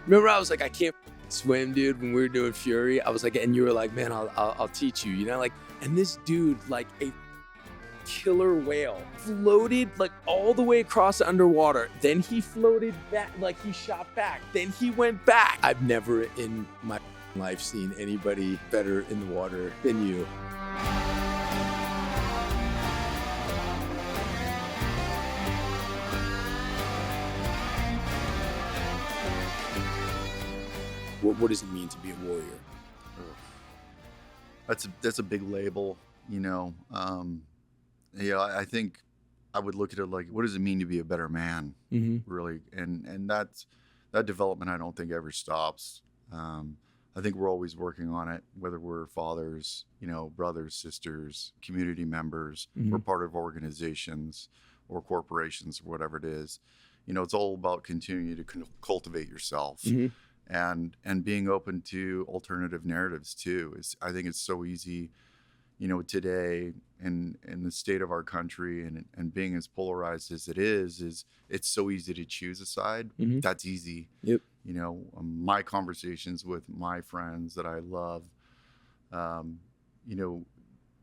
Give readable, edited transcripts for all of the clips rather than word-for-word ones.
Remember, I was like, I can't swim, dude, when we were doing Fury. I was like, and you were like, man, I'll teach you, you know, like, and this dude, like a killer whale, floated like all the way across underwater. Then he floated back, like he shot back. Then he went back. I've never in my life seen anybody better in the water than you. What does it mean to be a warrior? That's a big label, you know. I think I would look at it like, what does it mean to be a better man, really? And that development, I don't think ever stops. I think we're always working on it, whether we're fathers, you know, brothers, sisters, community members, we're part of organizations or corporations or whatever it is. You know, it's all about continuing to cultivate yourself. And being open to alternative narratives too. I think it's so easy, you know, today in the state of our country and being as polarized as it is it's so easy to choose a side. That's easy. Yep. You know, my conversations with my friends that I love, you know,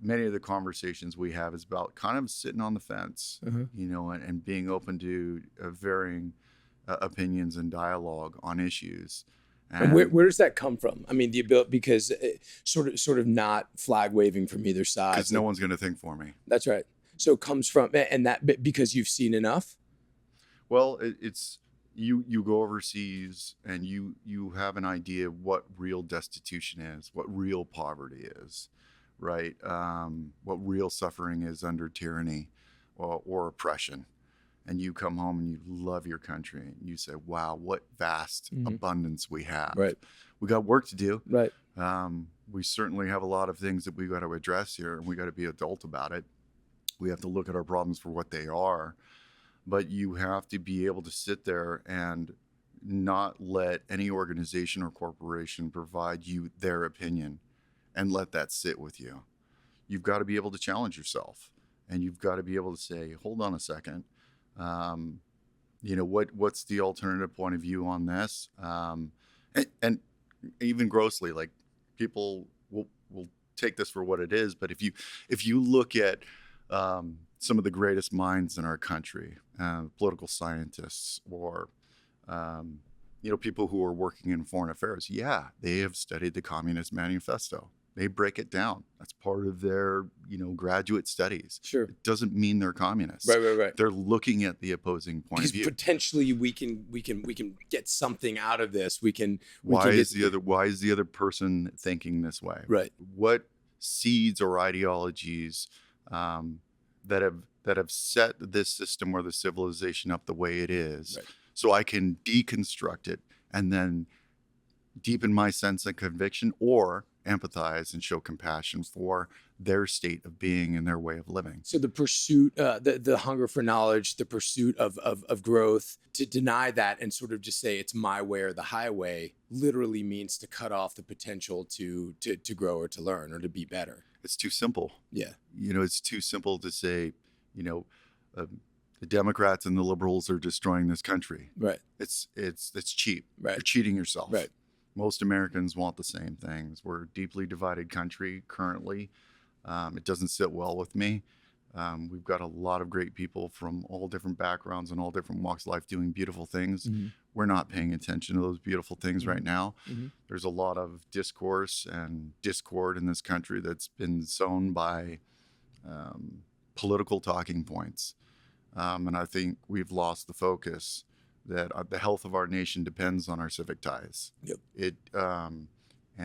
many of the conversations we have is about kind of sitting on the fence, you know, and being open to varying opinions and dialogue on issues. And where does that come from? I mean, the ability, because sort of not flag waving from either side. Because no one's going to think for me. That's right. So it comes from, and that because you've seen enough. Well, it's you go overseas and you have an idea of what real destitution is, what real poverty is, right? What real suffering is under tyranny or oppression. And you come home and you love your country and you say, wow, what vast abundance we have. Right. We got work to do. Right. We certainly have a lot of things that we got to address here, and we got to be adult about it. We have to look at our problems for what they are, but you have to be able to sit there and not let any organization or corporation provide you their opinion and let that sit with you. You've got to be able to challenge yourself, and you've got to be able to say, hold on a second. You know, what's the alternative point of view on this? And even grossly, like, people will take this for what it is. But if you look at some of the greatest minds in our country, political scientists or you know, people who are working in foreign affairs, they have studied the Communist Manifesto. They break it down. That's part of their, you know, graduate studies. Sure. It doesn't mean they're communists. Right. They're looking at the opposing point of view. Potentially we can get something out of this. Why is the other person thinking this way? Right. What seeds or ideologies that have set this system or the civilization up the way it is, right, so I can deconstruct it and then deepen my sense of conviction or empathize and show compassion for their state of being and their way of living. So the pursuit, the hunger for knowledge, the pursuit of growth, to deny that and sort of just say it's my way or the highway literally means to cut off the potential to grow or to learn or to be better. It's too simple. Yeah. You know, it's too simple to say, you know, the Democrats and the liberals are destroying this country. Right. It's cheap. Right. You're cheating yourself. Right. Most Americans want the same things. We're a deeply divided country currently. It doesn't sit well with me. We've got a lot of great people from all different backgrounds and all different walks of life doing beautiful things. We're not paying attention to those beautiful things right now. There's a lot of discourse and discord in this country that's been sown by political talking points. And I think we've lost the focus that the health of our nation depends on our civic ties. Yep. And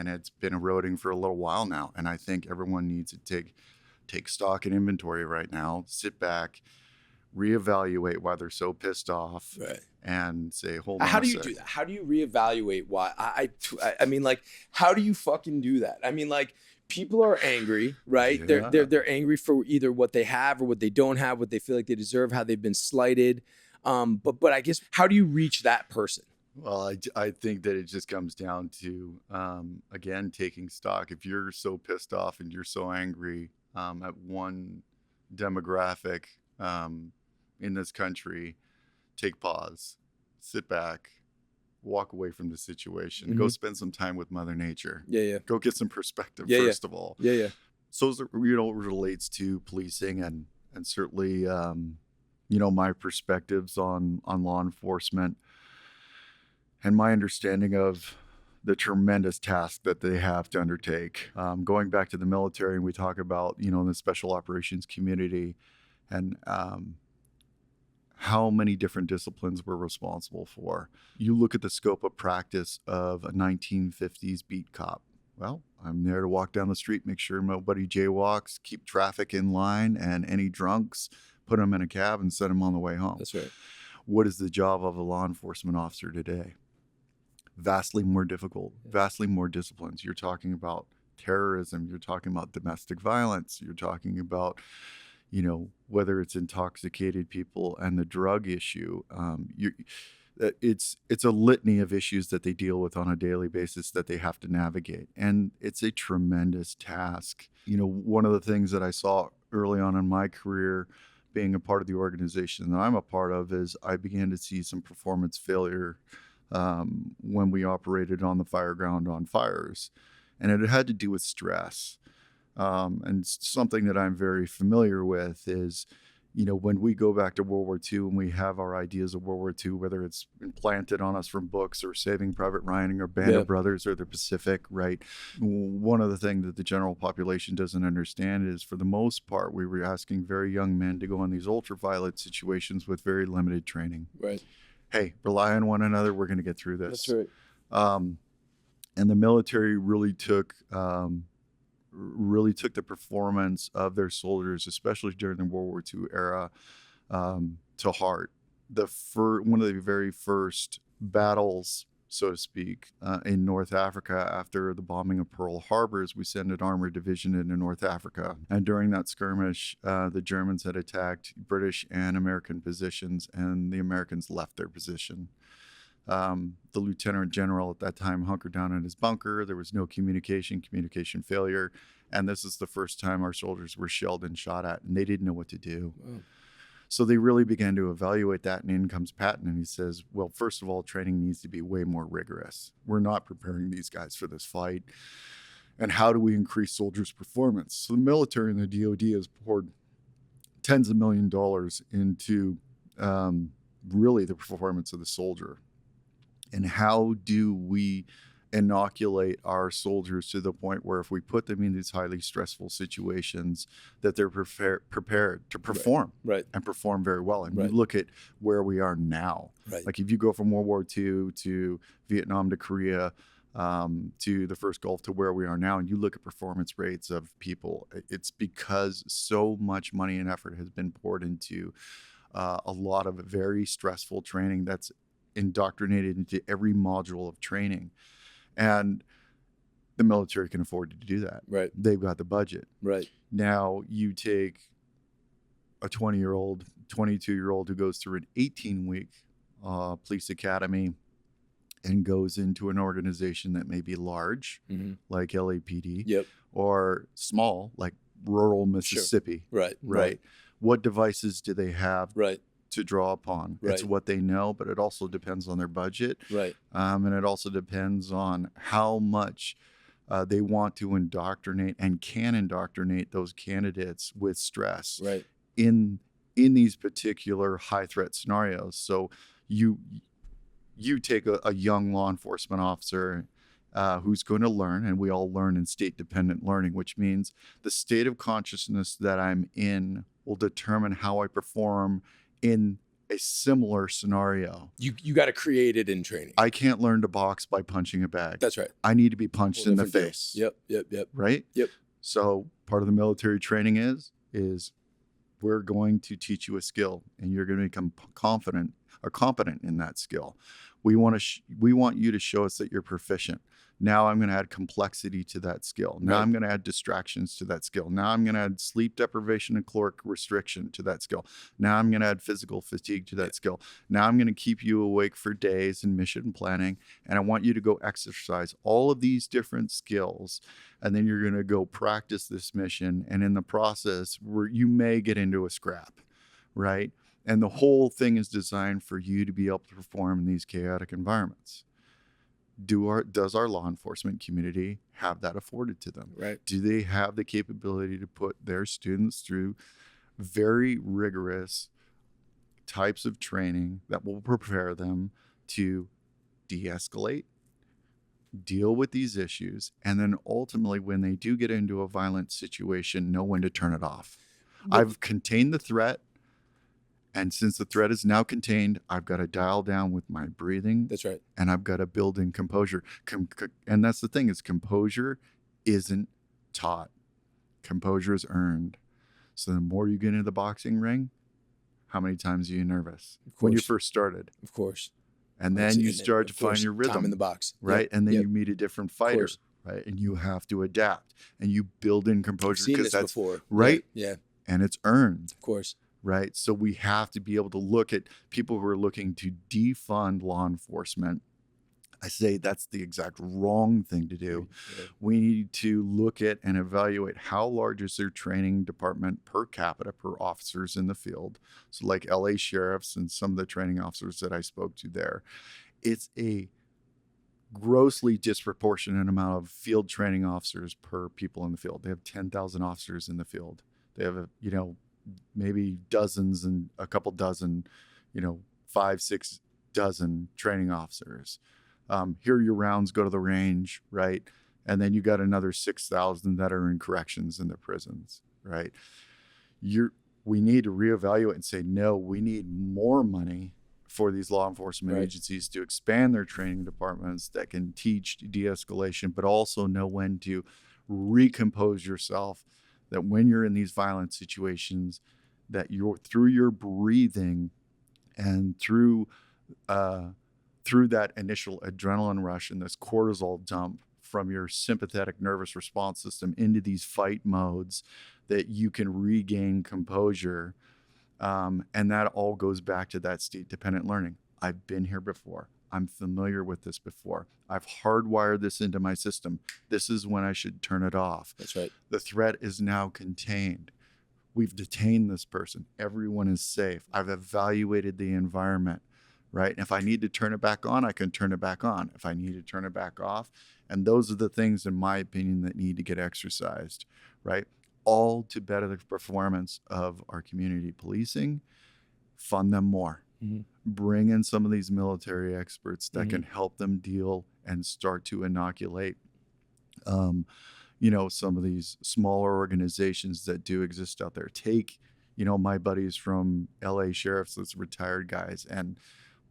it's been eroding for a little while now. And I think everyone needs to take stock and inventory right now, sit back, reevaluate why they're so pissed off, right, and say, hold on. How do you do that? How do you reevaluate why? I mean, like, how do you fucking do that? I mean, like, people are angry, right? Yeah. They're angry for either what they have or what they don't have, what they feel like they deserve, how they've been slighted. But I guess, how do you reach that person? Well, I think that it just comes down to, again, taking stock. If you're so pissed off and you're so angry at one demographic in this country, take pause, sit back, walk away from the situation. Go spend some time with Mother Nature. Yeah. Go get some perspective, Yeah, first of all. Yeah. So as it, relates to policing and certainly, my perspectives on law enforcement and my understanding of the tremendous task that they have to undertake. Going back to the military, and we talk about, the special operations community and how many different disciplines we're responsible for. You look at the scope of practice of a 1950s beat cop. Well, I'm there to walk down the street, make sure nobody jaywalks, keep traffic in line, and any drunks, put them in a cab and send them on the way home. That's right. What is the job of a law enforcement officer today? Vastly more difficult, vastly more disciplines. You're talking about terrorism, you're talking about domestic violence, you're talking about, whether it's intoxicated people and the drug issue. It's a litany of issues that they deal with on a daily basis that they have to navigate. And it's a tremendous task. One of the things that I saw early on in my career being a part of the organization that I'm a part of is I began to see some performance failure when we operated on the fire ground on fires. And it had to do with stress. And something that I'm very familiar with is, when we go back to World War II and we have our ideas of World War II, whether it's implanted on us from books or Saving Private Ryan or Band of Brothers or the Pacific, right? One of the things that the general population doesn't understand is, for the most part, we were asking very young men to go on these ultraviolet situations with very limited training. Right. Hey, rely on one another. We're going to get through this. That's right. And the military really took the performance of their soldiers, especially during the World War II era, to heart. One of the very first battles, so to speak, in North Africa after the bombing of Pearl Harbor, we sent an armored division into North Africa. And during that skirmish, the Germans had attacked British and American positions, and the Americans left their position. The lieutenant general at that time hunkered down in his bunker. There was no communication failure. And this is the first time our soldiers were shelled and shot at, and they didn't know what to do. Wow. So they really began to evaluate that, and in comes Patton, and he says, well, first of all, training needs to be way more rigorous. We're not preparing these guys for this fight. And how do we increase soldiers' performance? So the military and the DOD has poured tens of millions of dollars into really the performance of the soldier. And how do we inoculate our soldiers to the point where if we put them in these highly stressful situations, that they're prepared to perform and perform very well. And you look at where we are now. Right. Like if you go from World War II to Vietnam to Korea to the first Gulf to where we are now, and you look at performance rates of people, it's because so much money and effort has been poured into a lot of very stressful training that's indoctrinated into every module of training. And the military can afford to do that. Right. They've got the budget. Right. Now you take a 20-year-old, 22-year-old who goes through an 18-week police academy and goes into an organization that may be large, like LAPD, or small, like rural Mississippi. Sure. Right. What devices do they have to draw upon? It's what they know, but it also depends on their budget. And it also depends on how much they want to indoctrinate and can indoctrinate those candidates with stress in these particular high threat scenarios. So you take a young law enforcement officer who's going to learn, and we all learn in state-dependent learning, which means the state of consciousness that I'm in will determine how I perform in a similar scenario. You got to create it in training. I can't learn to box by punching a bag. That's right. I need to be punched in the face. Yep. Right? Yep. So part of the military training is we're going to teach you a skill, and you're going to become confident or competent in that skill. We want you to show us that you're proficient. Now I'm going to add complexity to that skill. Now I'm going to add distractions to that skill. Now I'm going to add sleep deprivation and caloric restriction to that skill. Now I'm going to add physical fatigue to that skill. Now I'm going to keep you awake for days in mission planning, and I want you to go exercise all of these different skills, and then you're going to go practice this mission, and in the process, you may get into a scrap, right? And the whole thing is designed for you to be able to perform in these chaotic environments. does our law enforcement community have that afforded to them? Right. Do they have the capability to put their students through very rigorous types of training that will prepare them to de-escalate, deal with these issues, and then ultimately, when they do get into a violent situation, know when to turn it off? I've contained the threat, and since the threat is now contained, I've got to dial down with my breathing. That's right. And I've got to build in composure. And that's the thing, is composure isn't taught. Composure is earned. So the more you get into the boxing ring, how many times are you nervous when you first started? Of course. And then you start to find your rhythm. Time in the box. Right? Yep. And then Yep. you meet a different fighter. Right? And you have to adapt. And you build in composure. I've seen this that's before. Right? Yeah. And it's earned. Of course. Right? So we have to be able to look at people who are looking to defund law enforcement. I say that's the exact wrong thing to do. Yeah. We need to look at and evaluate how large is their training department per capita per officers in the field. So like LA sheriffs and some of the training officers that I spoke to there, it's a grossly disproportionate amount of field training officers per people in the field. They have 10,000 officers in the field. They have, maybe dozens and a couple dozen, 5, 6 dozen training officers. Here your rounds go to the range, right? And then you got another 6,000 that are in corrections in the prisons, right? We need to reevaluate and say, no, we need more money for these law enforcement agencies to expand their training departments that can teach de-escalation, but also know when to recompose yourself, that when you're in these violent situations, that through your breathing and through that initial adrenaline rush and this cortisol dump from your sympathetic nervous response system into these fight modes, that you can regain composure. And that all goes back to that state-dependent learning. I've been here before. I'm familiar with this before. I've hardwired this into my system. This is when I should turn it off. That's right. The threat is now contained. We've detained this person. Everyone is safe. I've evaluated the environment, right? And if I need to turn it back on, I can turn it back on. If I need to turn it back off. And those are the things, in my opinion, that need to get exercised, right? All to better the performance of our community policing. Fund them more. Mm-hmm. Bring in some of these military experts that can help them deal and start to inoculate, some of these smaller organizations that do exist out there. Take, my buddies from LA sheriffs, those retired guys, and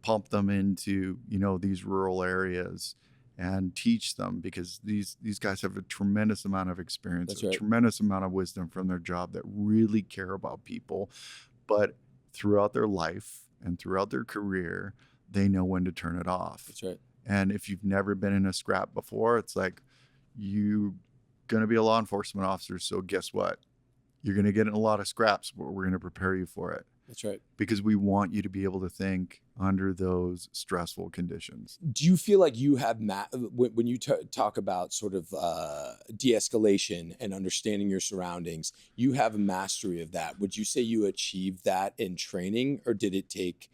pump them into, these rural areas and teach them, because these guys have a tremendous amount of experience, tremendous amount of wisdom from their job, that really care about people. But throughout their life and throughout their career, they know when to turn it off. That's right. And if you've never been in a scrap before, it's like, you're going to be a law enforcement officer. So guess what? You're going to get in a lot of scraps, but we're going to prepare you for it. That's right. Because we want you to be able to think under those stressful conditions. Do you feel like you have, when you talk about sort of de-escalation and understanding your surroundings, you have a mastery of that? Would you say you achieved that in training, or did it take...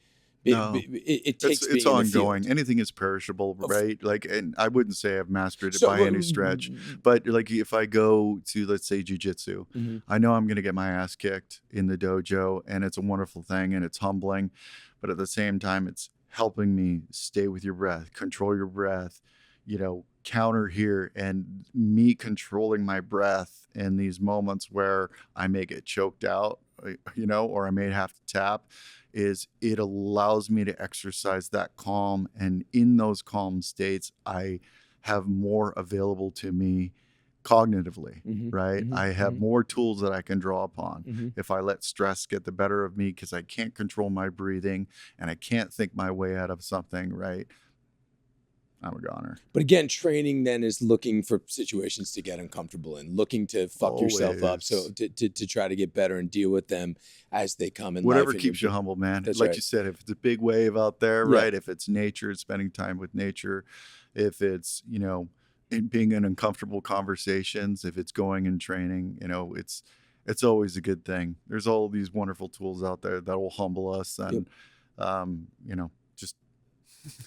No, it takes it's ongoing. Anything is perishable, right? Like, and I wouldn't say I've mastered it by any stretch, but like if I go to, let's say, jiu-jitsu, I know I'm going to get my ass kicked in the dojo, and it's a wonderful thing and it's humbling, but at the same time, it's helping me stay with your breath, control your breath, counter here, and me controlling my breath in these moments where I may get choked out, or I may have to tap. It allows me to exercise that calm. And in those calm states, I have more available to me cognitively, right? I have more tools that I can draw upon. If I let stress get the better of me because I can't control my breathing and I can't think my way out of something, right? I'm a goner. But again, training then is looking for situations to get uncomfortable in, looking to fuck yourself up, so to try to get better and deal with them as they come in. Whatever life. keeps you humble, man. That's like right. you said, if it's a big wave out there, right? If it's nature, spending time with nature, if it's, being in uncomfortable conversations, if it's going and training, it's always a good thing. There's all these wonderful tools out there that will humble us and, just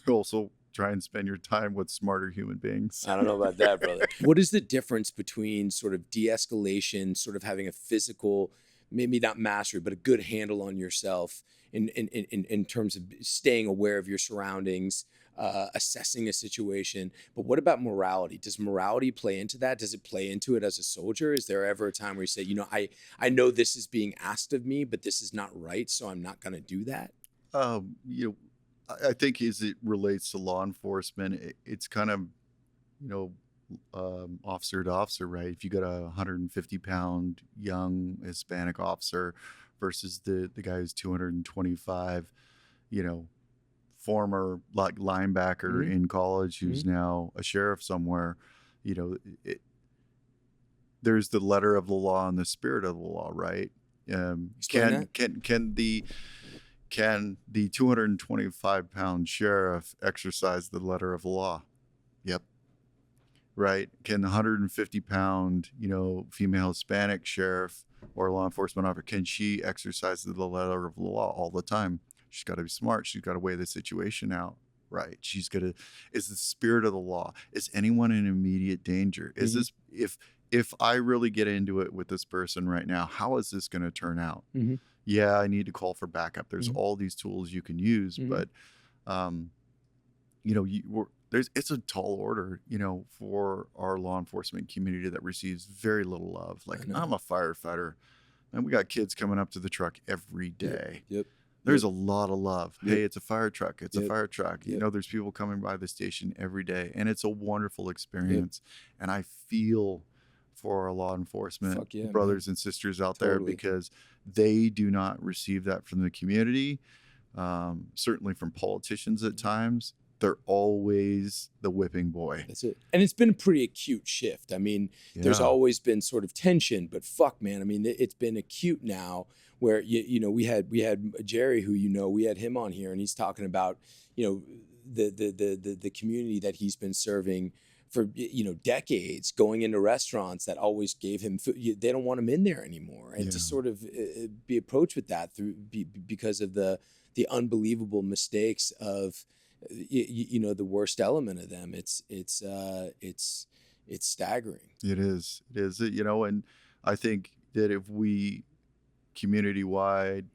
also try and spend your time with smarter human beings. I don't know about that, brother. What is the difference between sort of de-escalation, sort of having a physical, maybe not mastery, but a good handle on yourself in terms of staying aware of your surroundings, assessing a situation? But what about morality? Does morality play into that? Does it play into it as a soldier? Is there ever a time where you say, I know this is being asked of me, but this is not right, so I'm not going to do that? You know, I think as it relates to law enforcement, it's kind of, officer to officer, right? If you got a 150-pound young Hispanic officer versus the guy who's 225, former like linebacker Mhm. in college who's now a sheriff somewhere, there's the letter of the law and the spirit of the law, right? Explain Can the 225-pound sheriff exercise the letter of the law? Yep. Right. Can the 150-pound, female Hispanic sheriff or law enforcement officer, can she exercise the letter of the law all the time? She's got to be smart. She's got to weigh the situation out. Right. Is the spirit of the law? Is anyone in immediate danger? Is this, if I really get into it with this person right now, how is this going to turn out? Yeah, I need to call for backup. There's all these tools you can use, but it's a tall order, for our law enforcement community that receives very little love. Like, I'm a firefighter, and we got kids coming up to the truck every day. Yep. There's a lot of love. Yep. Hey, it's a fire truck. It's a fire truck. Yep. There's people coming by the station every day, and it's a wonderful experience. And I feel for our law enforcement brothers and sisters out there, because they do not receive that from the community, certainly from politicians at times. They're always the whipping boy. That's it. And it's been a pretty acute shift. I mean, there's always been sort of tension, but fuck, man. I mean, it's been acute now where, we had Jerry, who, we had him on here, and he's talking about, the community that he's been serving for, decades, going into restaurants that always gave him food. They don't want him in there anymore. And to sort of be approached with that because of the unbelievable mistakes of, the worst element of them. It's staggering. It is, and I think that if we community-wide,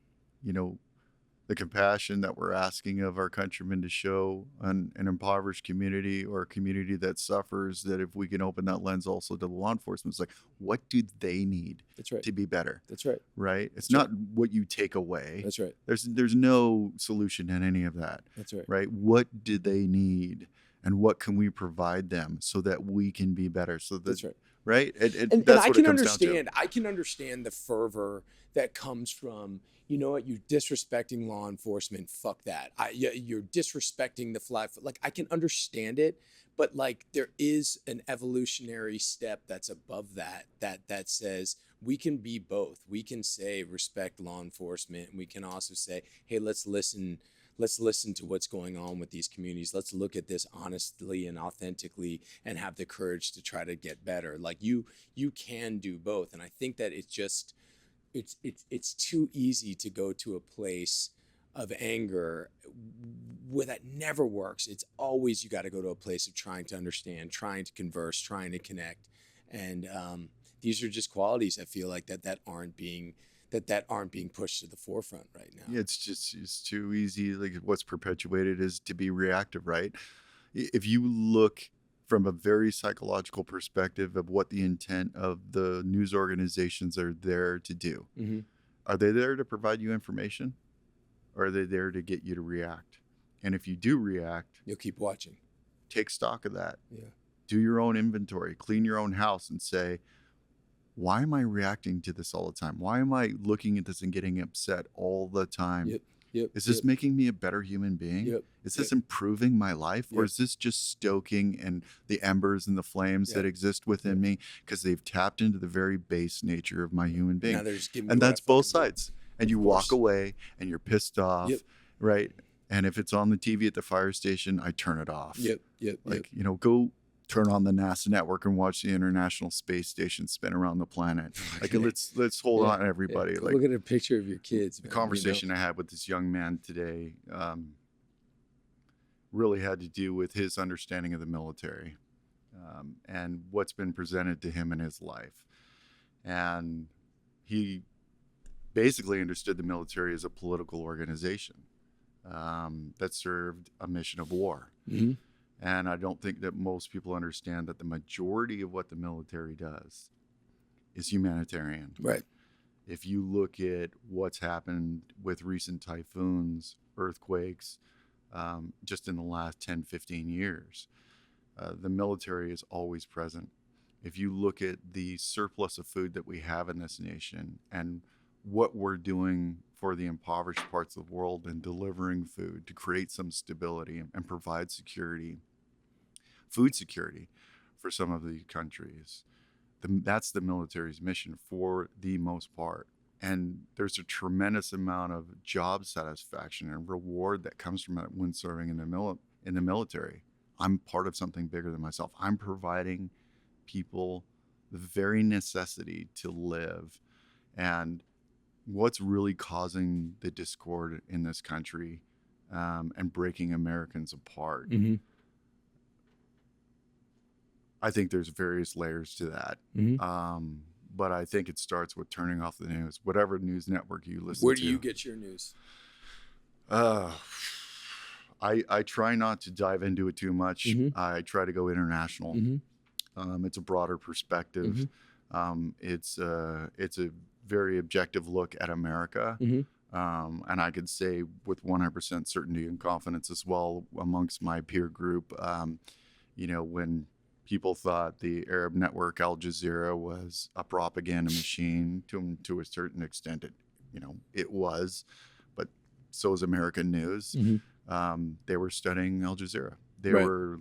the compassion that we're asking of our countrymen to show an impoverished community or a community that suffers, that if we can open that lens also to the law enforcement, it's like, what do they need to be better? That's right. Right? It's not what you take away. That's right. There's no solution in any of that. That's right. Right? What do they need? And what can we provide them so that we can be better? So that's right. Right? And that's I what can it comes understand. down to. I can understand the fervor that comes from, you're disrespecting law enforcement. Fuck that. You're disrespecting the flag. Like, I can understand it, but like, there is an evolutionary step that's above that says we can be both. We can say respect law enforcement, and we can also say, hey, let's listen to what's going on with these communities. Let's look at this honestly and authentically and have the courage to try to get better. Like, you can do both. And I think that it's too easy to go to a place of anger where that never works. It's always, you got to go to a place of trying to understand, trying to converse, trying to connect. And these are just qualities I feel like that aren't being pushed to the forefront right now. Yeah, it's too easy. Like, what's perpetuated is to be reactive, right? If you look from a very psychological perspective of what the intent of the news organizations are there to do, are they there to provide you information, or are they there to get you to react? And if you do react, you'll keep watching. Take stock of that. Yeah. Do your own inventory, clean your own house, and say, why am I reacting to this all the time? Why am I looking at this and getting upset all the time? Is this making me a better human being? Is this improving my life? Or is this just stoking and the embers and the flames that exist within me because they've tapped into the very base nature of my human being? And that's both sides. And you walk away and you're pissed off, right? And if it's on the TV at the fire station, I turn it off. Go turn on the NASA network and watch the International Space Station spin around the planet. Like, let's hold on, everybody. Like, look at a picture of your kids. The conversation I had with this young man today, really had to do with his understanding of the military, and what's been presented to him in his life. And he basically understood the military as a political organization that served a mission of war. Mm-hmm. And I don't think that most people understand that the majority of what the military does is humanitarian. Right. If you look at what's happened with recent typhoons, earthquakes, just in the last 10, 15 years, the military is always present. If you look at the surplus of food that we have in this nation and what we're doing for the impoverished parts of the world and delivering food to create some stability and provide security, food security for some of the countries, that's the military's mission for the most part. And there's a tremendous amount of job satisfaction and reward that comes from it when serving in the military. I'm part of something bigger than myself. I'm providing people the very necessity to live. And what's really causing the discord in this country and breaking Americans apart, Mm-hmm. I think there's various layers to that. Mm-hmm. But I think it starts with turning off the news, whatever news network you listen to. Where do you get your news? I try not to dive into it too much. Mm-hmm. I try to go international. Mm-hmm. It's a broader perspective. Mm-hmm. It's a very objective look at America. Mm-hmm. And I could say with 100% certainty and confidence as well amongst my peer group, when people thought the Arab network Al Jazeera was a propaganda machine to a certain extent, it was, but so is American news. Mm-hmm. They were studying Al Jazeera. They Right. were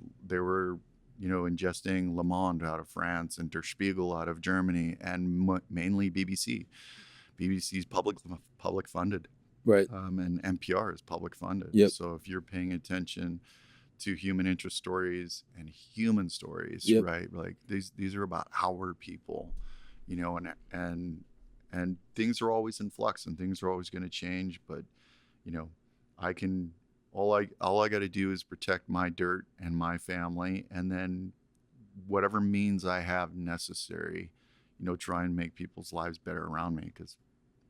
ingesting Le Monde out of France and Der Spiegel out of Germany, and mainly BBC. BBC's public funded, Right. and NPR is public funded. Yep. So if you're paying attention to human interest stories and human stories, Yep. right? Like these are about our people, and things are always in flux and things are always going to change. But all I got to do is protect my dirt and my family, and then whatever means I have necessary, try and make people's lives better around me, because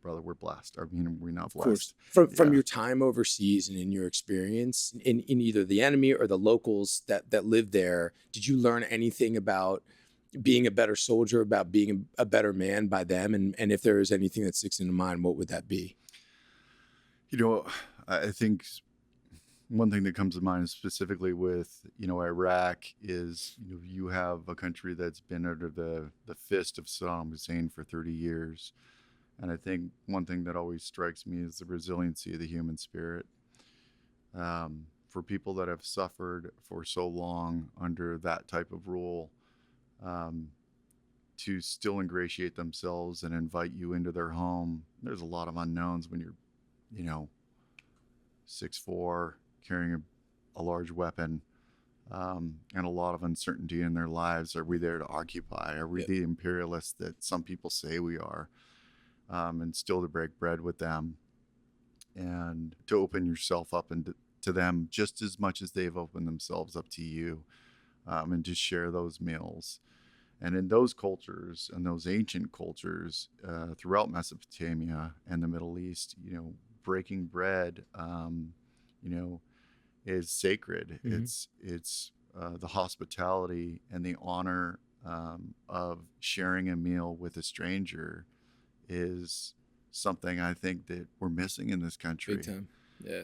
brother, we're blessed. I mean, we're not blessed. From your time overseas and in your experience in either the enemy or the locals that live there, did you learn anything about being a better soldier, about being a better man by them? And if there is anything that sticks into mind, what would that be? I think one thing that comes to mind specifically with, Iraq is, you have a country that's been under the fist of Saddam Hussein for 30 years. And I think one thing that always strikes me is the resiliency of the human spirit. For people that have suffered for so long under that type of rule, to still ingratiate themselves and invite you into their home. There's a lot of unknowns when you're, 6'4", carrying a large weapon, and a lot of uncertainty in their lives. Are we there to occupy? Are we the imperialists that some people say we are? And still to break bread with them and to open yourself up and to them just as much as they've opened themselves up to you, and to share those meals. And in those cultures and those ancient cultures throughout Mesopotamia and the Middle East, breaking bread, is sacred. Mm-hmm. It's the hospitality and the honor of sharing a meal with a stranger is something I think that we're missing in this country. Big time. Yeah.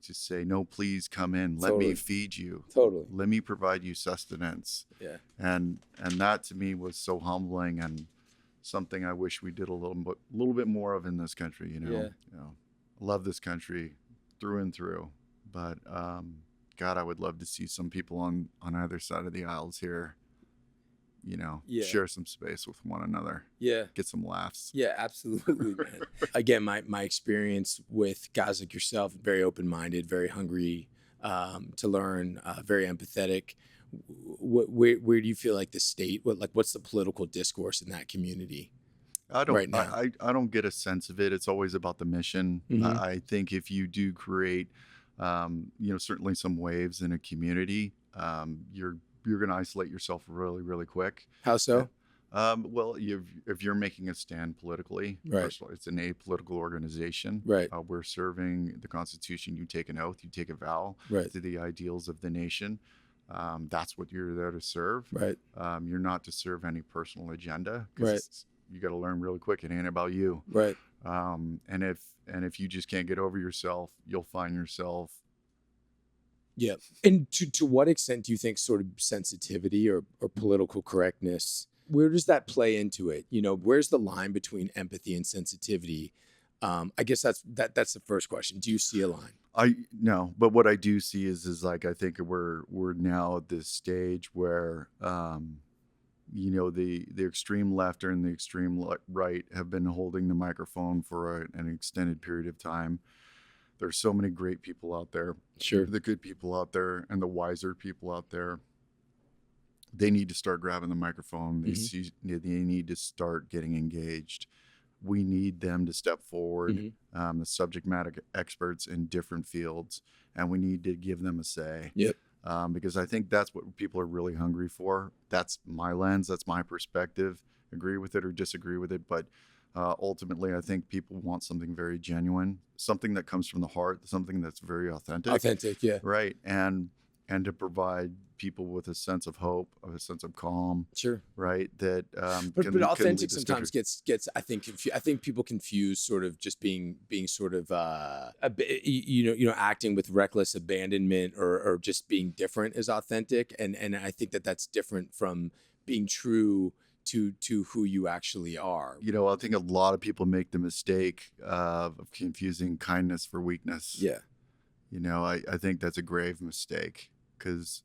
To say, no, please come in. Let Totally. me feed you. Totally. Let me provide you sustenance. Yeah. And that to me was so humbling and something I wish we did a little bit more of in this country. Yeah. I love this country through and through, but God, I would love to see some people on either side of the aisles here, share some space with one another. Yeah. Get some laughs. Yeah, absolutely, man. Again, my experience with guys like yourself, very open-minded, very hungry to learn, very empathetic. Where do you feel like the state, what's the political discourse in that community? I don't right now? I don't get a sense of it. It's always about the mission. Mm-hmm. I think if you do create Certainly some waves in a community. You're going to isolate yourself really, really quick. How so? Well, if you're making a stand politically, Right. first of all, it's an apolitical organization. Right. We're serving the Constitution. You take an oath, you take a vow Right. to the ideals of the nation. That's what you're there to serve. Right. You're not to serve any personal agenda. Right. You got to learn really quick. It ain't about you. Right. And if you just can't get over yourself, you'll find yourself. Yeah. And to what extent do you think sort of sensitivity or political correctness, where does that play into it? Where's the line between empathy and sensitivity? I guess that's the first question. Do you see a line? No, but what I do see is like, I think we're now at this stage where, the extreme left and the extreme right have been holding the microphone for an extended period of time. There's so many great people out there. Sure. The good people out there and the wiser people out there. They need to start grabbing the microphone. They need to start getting engaged. We need them to step forward, the subject matter experts in different fields, and we need to give them a say. Yep. Because I think that's what people are really hungry for. That's my lens. That's my perspective. Agree with it or disagree with it, but ultimately, I think people want something very genuine, something that comes from the heart, something that's very authentic. Authentic, yeah. Right, and to provide people with a sense of hope, a sense of calm. Sure. Right. That. But authentic sometimes gets. I think people confuse sort of just being sort of acting with reckless abandonment or just being different is authentic, and I think that's different from being true to who you actually are. I think a lot of people make the mistake of confusing kindness for weakness. Yeah. I think that's a grave mistake, because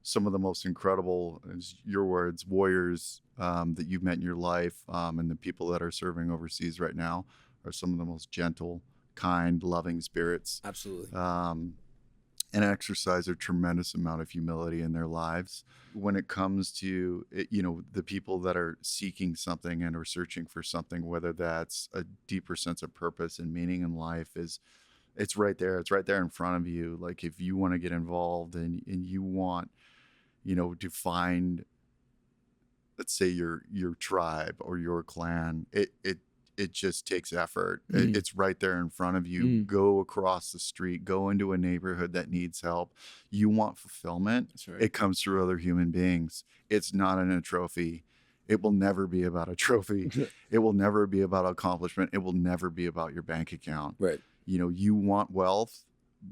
some of the most incredible, as your words, warriors that you've met in your life, and the people that are serving overseas right now are some of the most gentle, kind, loving spirits. Absolutely. And exercise a tremendous amount of humility in their lives. When it comes to, the people that are seeking something and are searching for something, whether that's a deeper sense of purpose and meaning in life, it's right there. It's right there in front of you. Like, if you want to get involved and you want, to find, let's say your tribe or your clan, it just takes effort. It's right there in front of you. Go across the street, go into a neighborhood that needs help. You want fulfillment. That's right. It comes through other human beings. It's not in a trophy. It will never be about a trophy. It will never be about accomplishment. It will never be about your bank account. Right. You want wealth,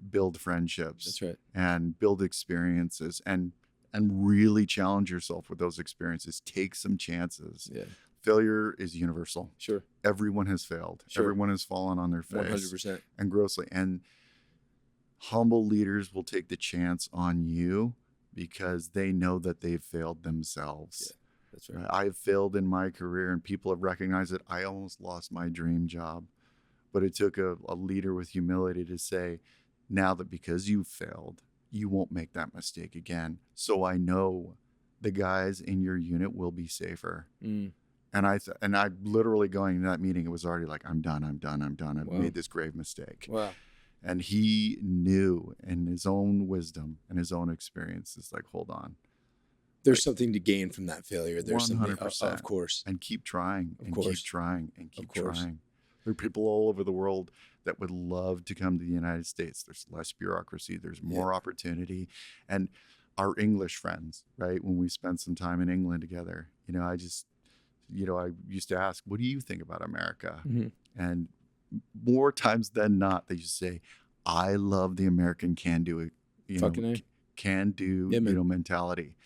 build friendships. That's right. And build experiences and really challenge yourself with those experiences. Take some chances. Yeah. Failure is universal. Sure. Everyone has failed. Sure. Everyone has fallen on their face. 100%. And grossly. And humble leaders will take the chance on you because they know that they've failed themselves. Yeah, that's right. I've failed in my career, and people have recognized that I almost lost my dream job. But it took a leader with humility to say, now that because you've failed, you won't make that mistake again. So I know the guys in your unit will be safer. And I literally going into that meeting, it was already like, I'm done. I've made this grave mistake. Wow. And he knew in his own wisdom and his own experiences, like, hold on. There's something to gain from that failure. There's 100%. something, of course. And keep trying and keep trying and keep trying. There are people all over the world that would love to come to the United States. There's less bureaucracy. There's more opportunity. And our English friends, right? When we spent some time in England together, I used to ask, what do you think about America? And more times than not, they just say, I love the American can-do, mentality.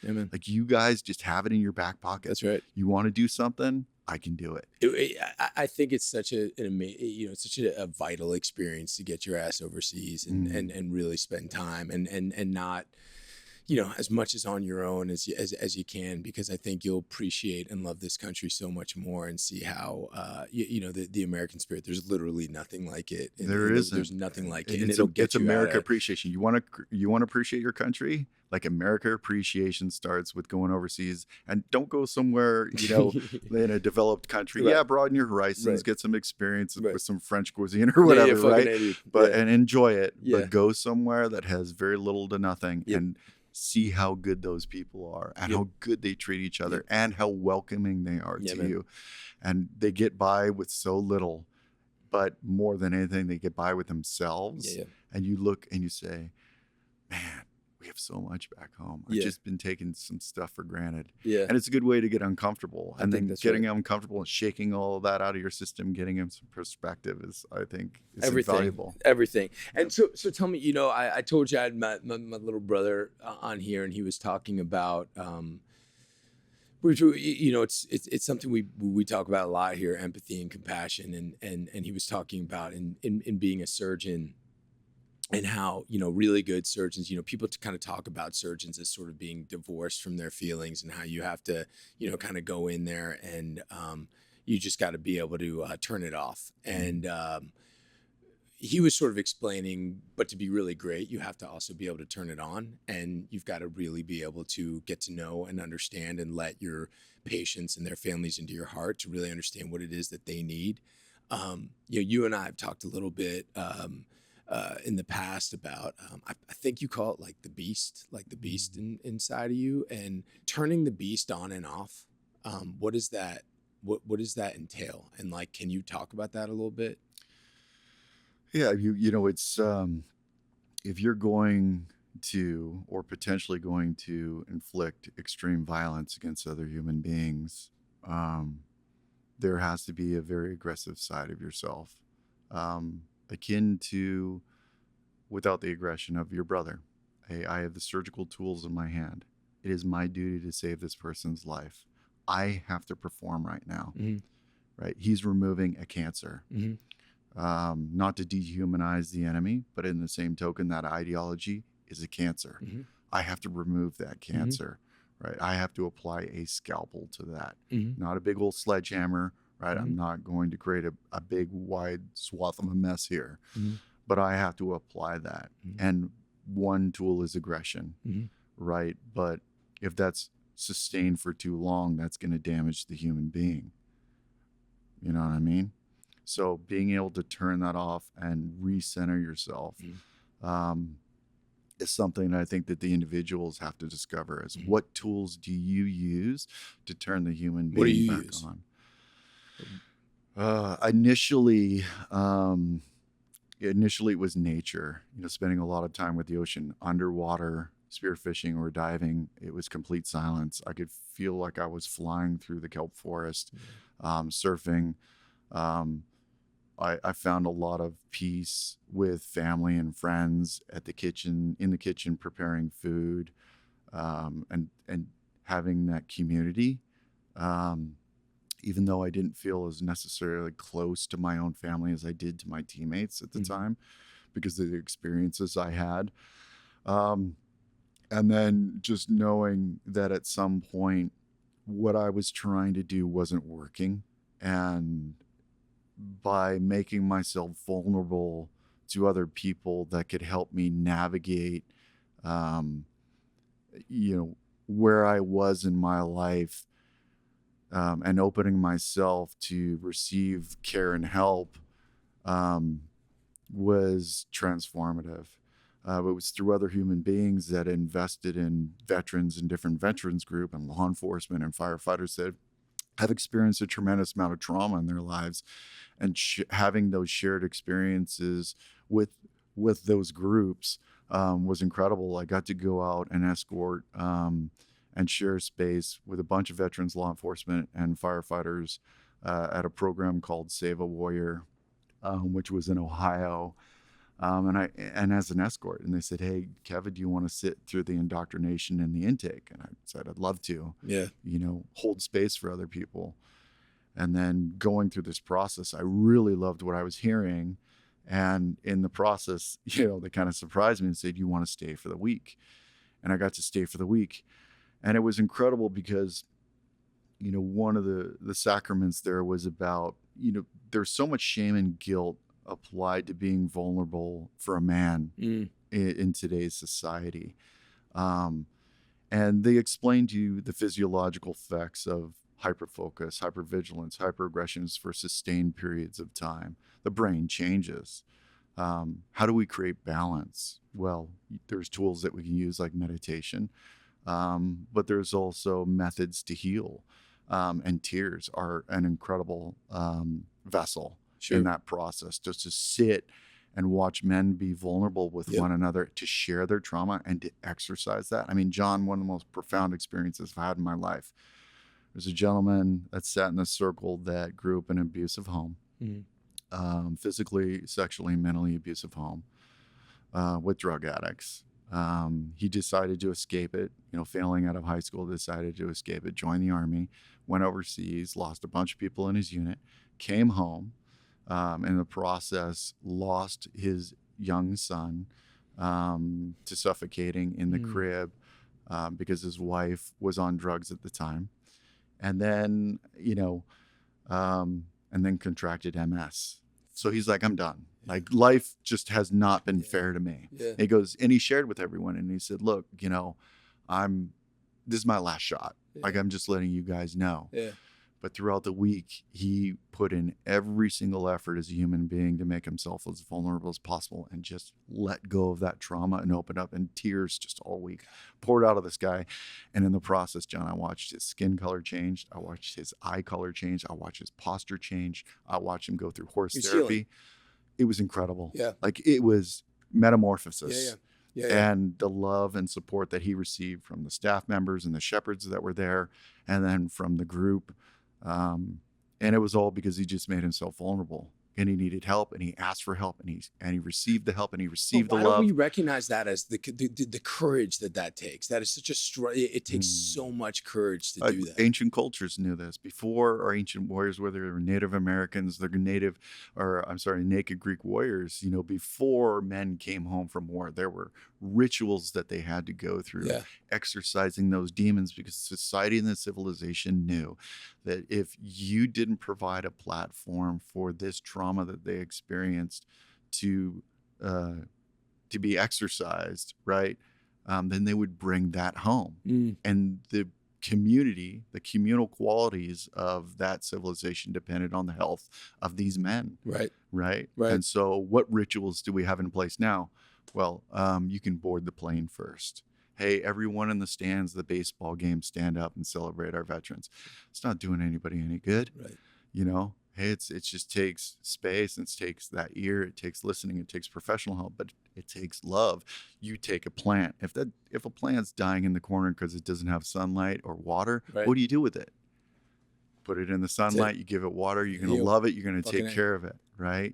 Yeah, man. Like, you guys just have it in your back pocket. That's right. You want to do something? I can do it. I think it's such an amazing, such a vital experience to get your ass overseas and really spend time and not, as much as on your own as you can, because I think you'll appreciate and love this country so much more, and see how, the American spirit, there's literally nothing like it. There isn't. There's nothing like it. And And it'll get it's you America out of, appreciation. You want to appreciate your country? Like, America appreciation starts with going overseas, and don't go somewhere, in a developed country. Right. Yeah, broaden your horizons, Right. get some experience Right. with some French cuisine or whatever, fucking right? A, dude. But Yeah. and enjoy it. Yeah. But go somewhere that has very little to nothing, Yep. and see how good those people are, and Yep. how good they treat each other, Yep. and how welcoming they are Yeah, to man. you. And they get by with so little, but more than anything, they get by with themselves. Yeah. And you look and you say, man, we have so much back home. I've Yeah. just been taking some stuff for granted. Yeah. And it's a good way to get uncomfortable. I And think then that's getting right. uncomfortable and shaking all of that out of your system, getting them some perspective is, I think, is Everything. invaluable. Everything. And so tell me, I told you I had my little brother on here, and he was talking about, which, it's something we talk about a lot here, empathy and compassion, and he was talking about in being a surgeon, and how, really good surgeons, people to kind of talk about surgeons as sort of being divorced from their feelings, and how you have to, kind of go in there, and you just got to be able to turn it off. And he was sort of explaining, but to be really great, you have to also be able to turn it on, and you've got to really be able to get to know and understand and let your patients and their families into your heart to really understand what it is that they need. You and I have talked a little bit in the past about, I think you call it like the beast inside of you, and turning the beast on and off. What is that? What does that entail? And like, can you talk about that a little bit? Yeah, it's if you're going to, or potentially going to, inflict extreme violence against other human beings, there has to be a very aggressive side of yourself, akin to, without the aggression of your brother. I have the surgical tools in my hand. It is my duty to save this person's life. I have to perform right now. Mm-hmm. Right? He's removing a cancer. Mm-hmm. Not to dehumanize the enemy, but in the same token, that ideology is a cancer. Mm-hmm. I have to remove that cancer, right? I have to apply a scalpel to that, Mm-hmm. not a big old sledgehammer, right? Mm-hmm. I'm not going to create a big, wide swath of a mess here, Mm-hmm. but I have to apply that. Mm-hmm. And one tool is aggression, Mm-hmm. right? But if that's sustained for too long, that's going to damage the human being. You know what I mean? So being able to turn that off and recenter yourself is something that I think that the individuals have to discover. Is what tools do you use to turn the human being What do you back use? on? Initially it was nature. Spending a lot of time with the ocean, underwater, spearfishing or diving. It was complete silence. I could feel like I was flying through the kelp forest. Surfing. I found a lot of peace with family and friends in the kitchen, preparing food, and having that community. Even though I didn't feel as necessarily close to my own family as I did to my teammates at the time, because of the experiences I had. And then just knowing that at some point, what I was trying to do wasn't working. And by making myself vulnerable to other people that could help me navigate, where I was in my life, and opening myself to receive care and help, was transformative. It was through other human beings that invested in veterans and different veterans group and law enforcement and firefighters that have experienced a tremendous amount of trauma in their lives, and having those shared experiences with those groups was incredible. I got to go out and escort and share space with a bunch of veterans, law enforcement, and firefighters at a program called Save a Warrior, which was in Ohio. And as an escort, and they said, "Hey, Kevin, do you want to sit through the indoctrination and the intake?" And I said, "I'd love to." Yeah. Hold space for other people. And then going through this process, I really loved what I was hearing. And in the process, they kind of surprised me and said, "You want to stay for the week?" and I got to stay for the week. And it was incredible because, you know, one of the sacraments there was about, you know, there's so much shame and guilt applied to being vulnerable for a man in today's society. And they explained to you the physiological effects of hyperfocus, hypervigilance, hyperaggressions for sustained periods of time. The brain changes. How do we create balance? Well, there's tools that we can use like meditation, but there's also methods to heal. And tears are an incredible vessel in that process, just to sit and watch men be vulnerable with one another, to share their trauma and to exercise that. I mean, Jon, one of the most profound experiences I've had in my life. There's a gentleman that sat in this circle that grew up in an abusive home, physically, sexually, mentally abusive home, with drug addicts. He decided to escape it, you know, failing out of high school, decided to escape it, joined the Army, went overseas, lost a bunch of people in his unit, came home, in the process, lost his young son to suffocating in the crib because his wife was on drugs at the time. And then, you know, and then contracted MS. So he's like, I'm done. Like, life just has not been fair to me. He goes, and he shared with everyone, and he said, look, you know, this is my last shot. Like, I'm just letting you guys know. But throughout the week, he put in every single effort as a human being to make himself as vulnerable as possible and just let go of that trauma and open up. And tears just all week poured out of this guy. And in the process, Jon, I watched his skin color change. I watched his eye color change. I watched his posture change. I watched him go through horse therapy. Healing. It was incredible. Like, it was metamorphosis. Yeah. And the love and support that he received from the staff members and the shepherds that were there, and then from the group. And it was all because he just made himself vulnerable, and he needed help, and he asked for help, and he received the help, and he received the love. Why don't we recognize that as the courage that takes? That is such a it takes so much courage to do that. Ancient cultures knew this. Before our ancient warriors, whether they were Native Americans, they're naked Greek warriors, you know, before men came home from war, there were rituals that they had to go through, exercising those demons, because society and the civilization knew that if you didn't provide a platform for this trauma that they experienced to be exercised, right, then they would bring that home. And the communal qualities of that civilization depended on the health of these men. Right. And so what rituals do we have in place now? Well, you can board the plane first. Hey, everyone in the stands, the baseball game, stand up and celebrate our veterans. It's not doing anybody any good. You know, hey, it just takes space, and it takes that ear, it takes listening, it takes professional help, but it takes love. You take a plant. If a plant's dying in the corner because it doesn't have sunlight or water, what do you do with it? Put it in the sunlight, you give it water, you're going to love it, you're going to take care of it, right?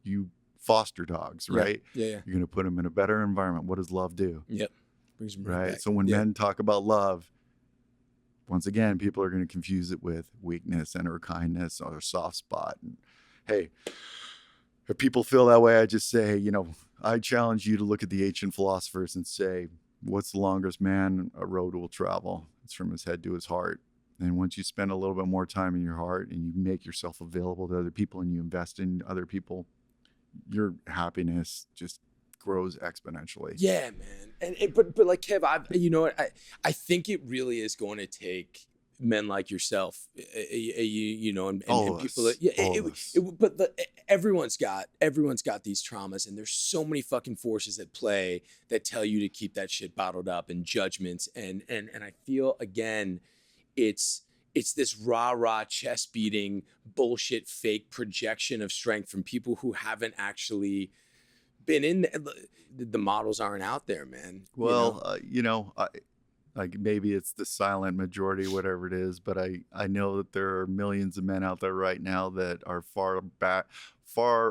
You foster dogs, right? You're going to put them in a better environment. What does love do? Brings them right back. So when men talk about love, once again, people are going to confuse it with weakness and or kindness or soft spot. And hey, if people feel that way, I just say, you know, I challenge you to look at the ancient philosophers and say, what's the longest man a road will travel? It's from his head to his heart. And once you spend a little bit more time in your heart and you make yourself available to other people and you invest in other people, your happiness just grows exponentially. Yeah, man. But like Kev, you know what? I think it really is going to take men like yourself, you know, and people that, but everyone's got these traumas, and there's so many fucking forces at play that tell you to keep that shit bottled up, and judgments, and I feel, again, it's this rah chest beating bullshit fake projection of strength from people who haven't actually been in the models aren't out there, man. Well, you know, like maybe it's the silent majority, whatever it is, but I know that there are millions of men out there right now that are far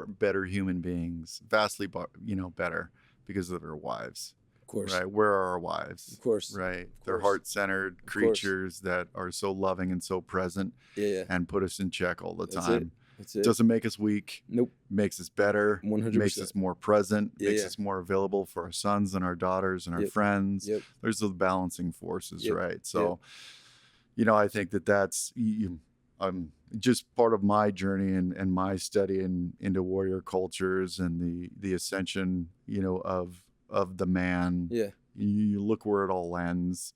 better human beings, vastly, you know, better because of their wives. Of course. Right. Where are our wives? Of course. Right. They're heart-centered creatures that are so loving and so present and put us in check all the time. That's it. Doesn't make us weak. Nope. Makes us better. 100%. Makes us more present. Yeah, makes us more available for our sons and our daughters and our friends. Yep. There's the balancing forces, Yep. right? So, I think that's just part of my journey and my study into warrior cultures and the ascension, of the man. Yeah. You look where it all ends,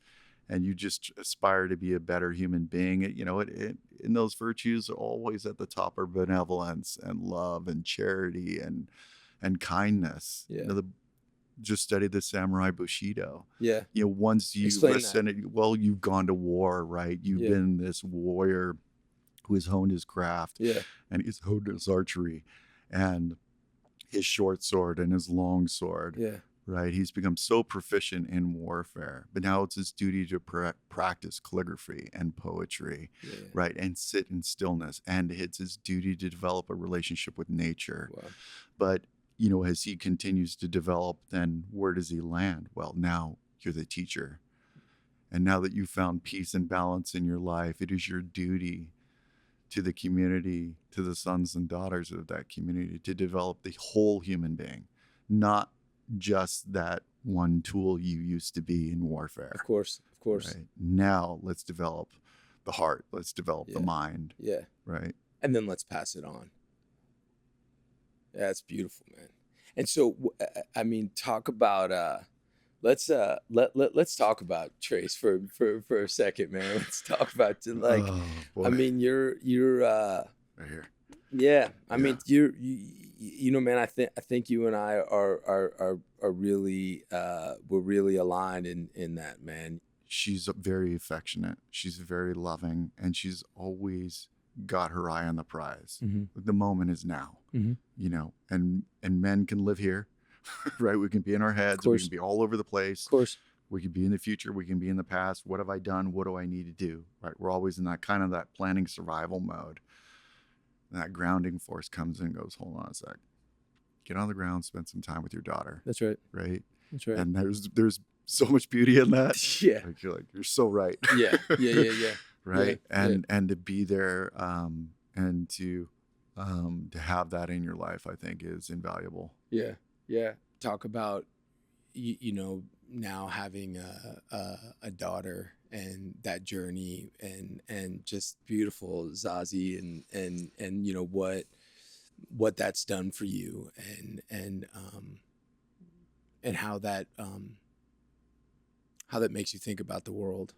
and you just aspire to be a better human being. In those virtues, always at the top are benevolence and love and charity and kindness. Yeah. Just study the samurai bushido. Yeah. Once you ascended, well, you've gone to war, right? You've been this warrior who has honed his craft. Yeah. And he's honed his archery and his short sword and his long sword. Yeah. Right. He's become so proficient in warfare, but now it's his duty to practice calligraphy and poetry, right? And sit in stillness. And it's his duty to develop a relationship with nature. Wow. But, as he continues to develop, then where does he land? Well, now you're the teacher. And now that you've found peace and balance in your life, it is your duty to the community, to the sons and daughters of that community, to develop the whole human being, not just that one tool you used to be in warfare. Of course. Right? Now let's develop the heart. Let's develop the mind. Yeah. Right. And then let's pass it on. Yeah, it's beautiful, man. And so, talk about let's talk about Trace for a second, man. Let's talk about you're right here. Yeah, man. I think you and I are really we're really aligned in that, man. She's very affectionate. She's very loving, and she's always got her eye on the prize. Mm-hmm. The moment is now. Mm-hmm. And men can live here, right? We can be in our heads. We can be all over the place. Of course. We can be in the future. We can be in the past. What have I done? What do I need to do? Right? We're always in that kind of that planning survival mode. And that grounding force comes in and goes, hold on a sec. Get on the ground, spend some time with your daughter. That's right. Right? That's right. And there's so much beauty in that. Yeah. You're so right. Yeah. Right. Yeah. And to be there and to have that in your life, I think is invaluable. Yeah. Yeah. Talk about, now having a daughter and that journey and just beautiful Zazie and what that's done for you and how that makes you think about the world.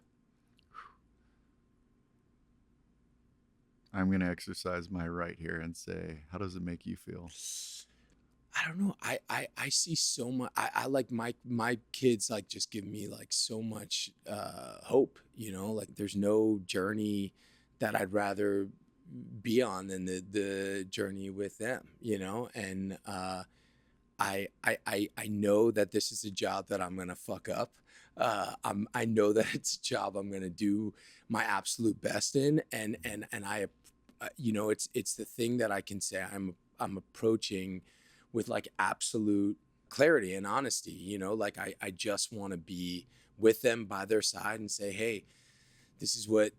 I'm going to exercise my right here and say, how does it make you feel? I don't know. I see so much. I like my kids like just give me like so much hope, like there's no journey that I'd rather be on than the journey with them, and I know that this is a job that I'm going to fuck up. I know that it's a job I'm going to do my absolute best in. And I, it's the thing that I can say I'm approaching with like absolute clarity and honesty, like I just want to be with them by their side and say, hey, this is what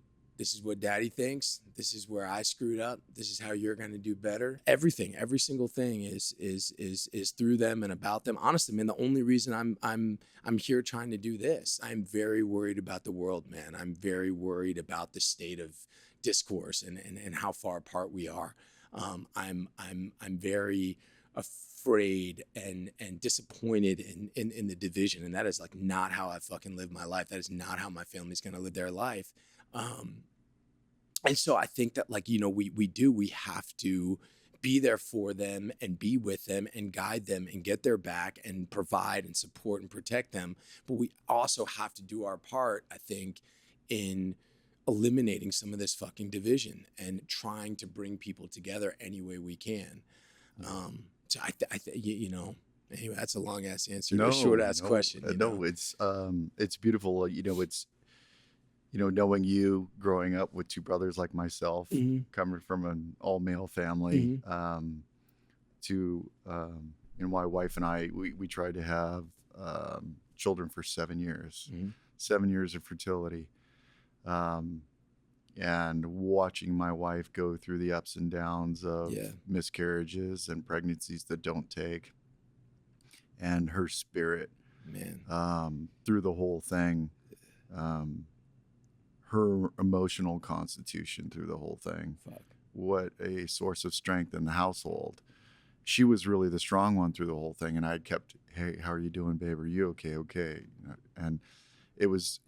daddy thinks. This is where I screwed up. This is how you're going to do better. Everything, every single thing is through them and about them. Honestly, man, the only reason I'm here trying to do this, I'm very worried about the world, man. I'm very worried about the state of discourse and how far apart we are. I'm very afraid and disappointed in the division. And that is like not how I fucking live my life. That is not how my family's going to live their life. And so I think that like, we have to be there for them and be with them and guide them and get their back and provide and support and protect them. But we also have to do our part, I think, in eliminating some of this fucking division and trying to bring people together any way we can. So anyway, that's a long ass answer to a short ass question. It's beautiful. Knowing you growing up with two brothers like myself, coming from an all male family, to my wife and I, we tried to have children for 7 years, 7 years of fertility. and watching my wife go through the ups and downs of Yeah. miscarriages and pregnancies that don't take, and her spirit Man. through the whole thing, um, her emotional constitution through the whole thing. Fuck. What a source of strength in the household. She was really the strong one through the whole thing, and I kept, hey, how are you doing, babe? Are you okay? Okay. And it was,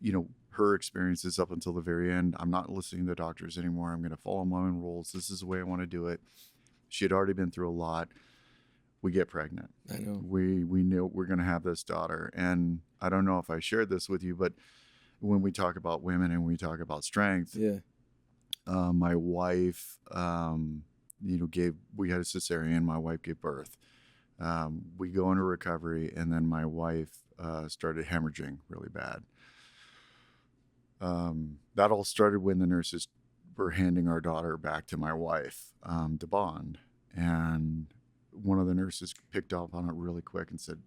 her experiences up until the very end. I'm not listening to doctors anymore. I'm going to follow my own rules. This is the way I want to do it. She had already been through a lot. We get pregnant. I know. We knew we're going to have this daughter. And I don't know if I shared this with you, but when we talk about women and we talk about strength, Yeah. my wife, we had a cesarean. My wife gave birth. We go into recovery, and then my wife started hemorrhaging really bad. That all started when the nurses were handing our daughter back to my wife to bond. And one of the nurses picked up on it really quick and said,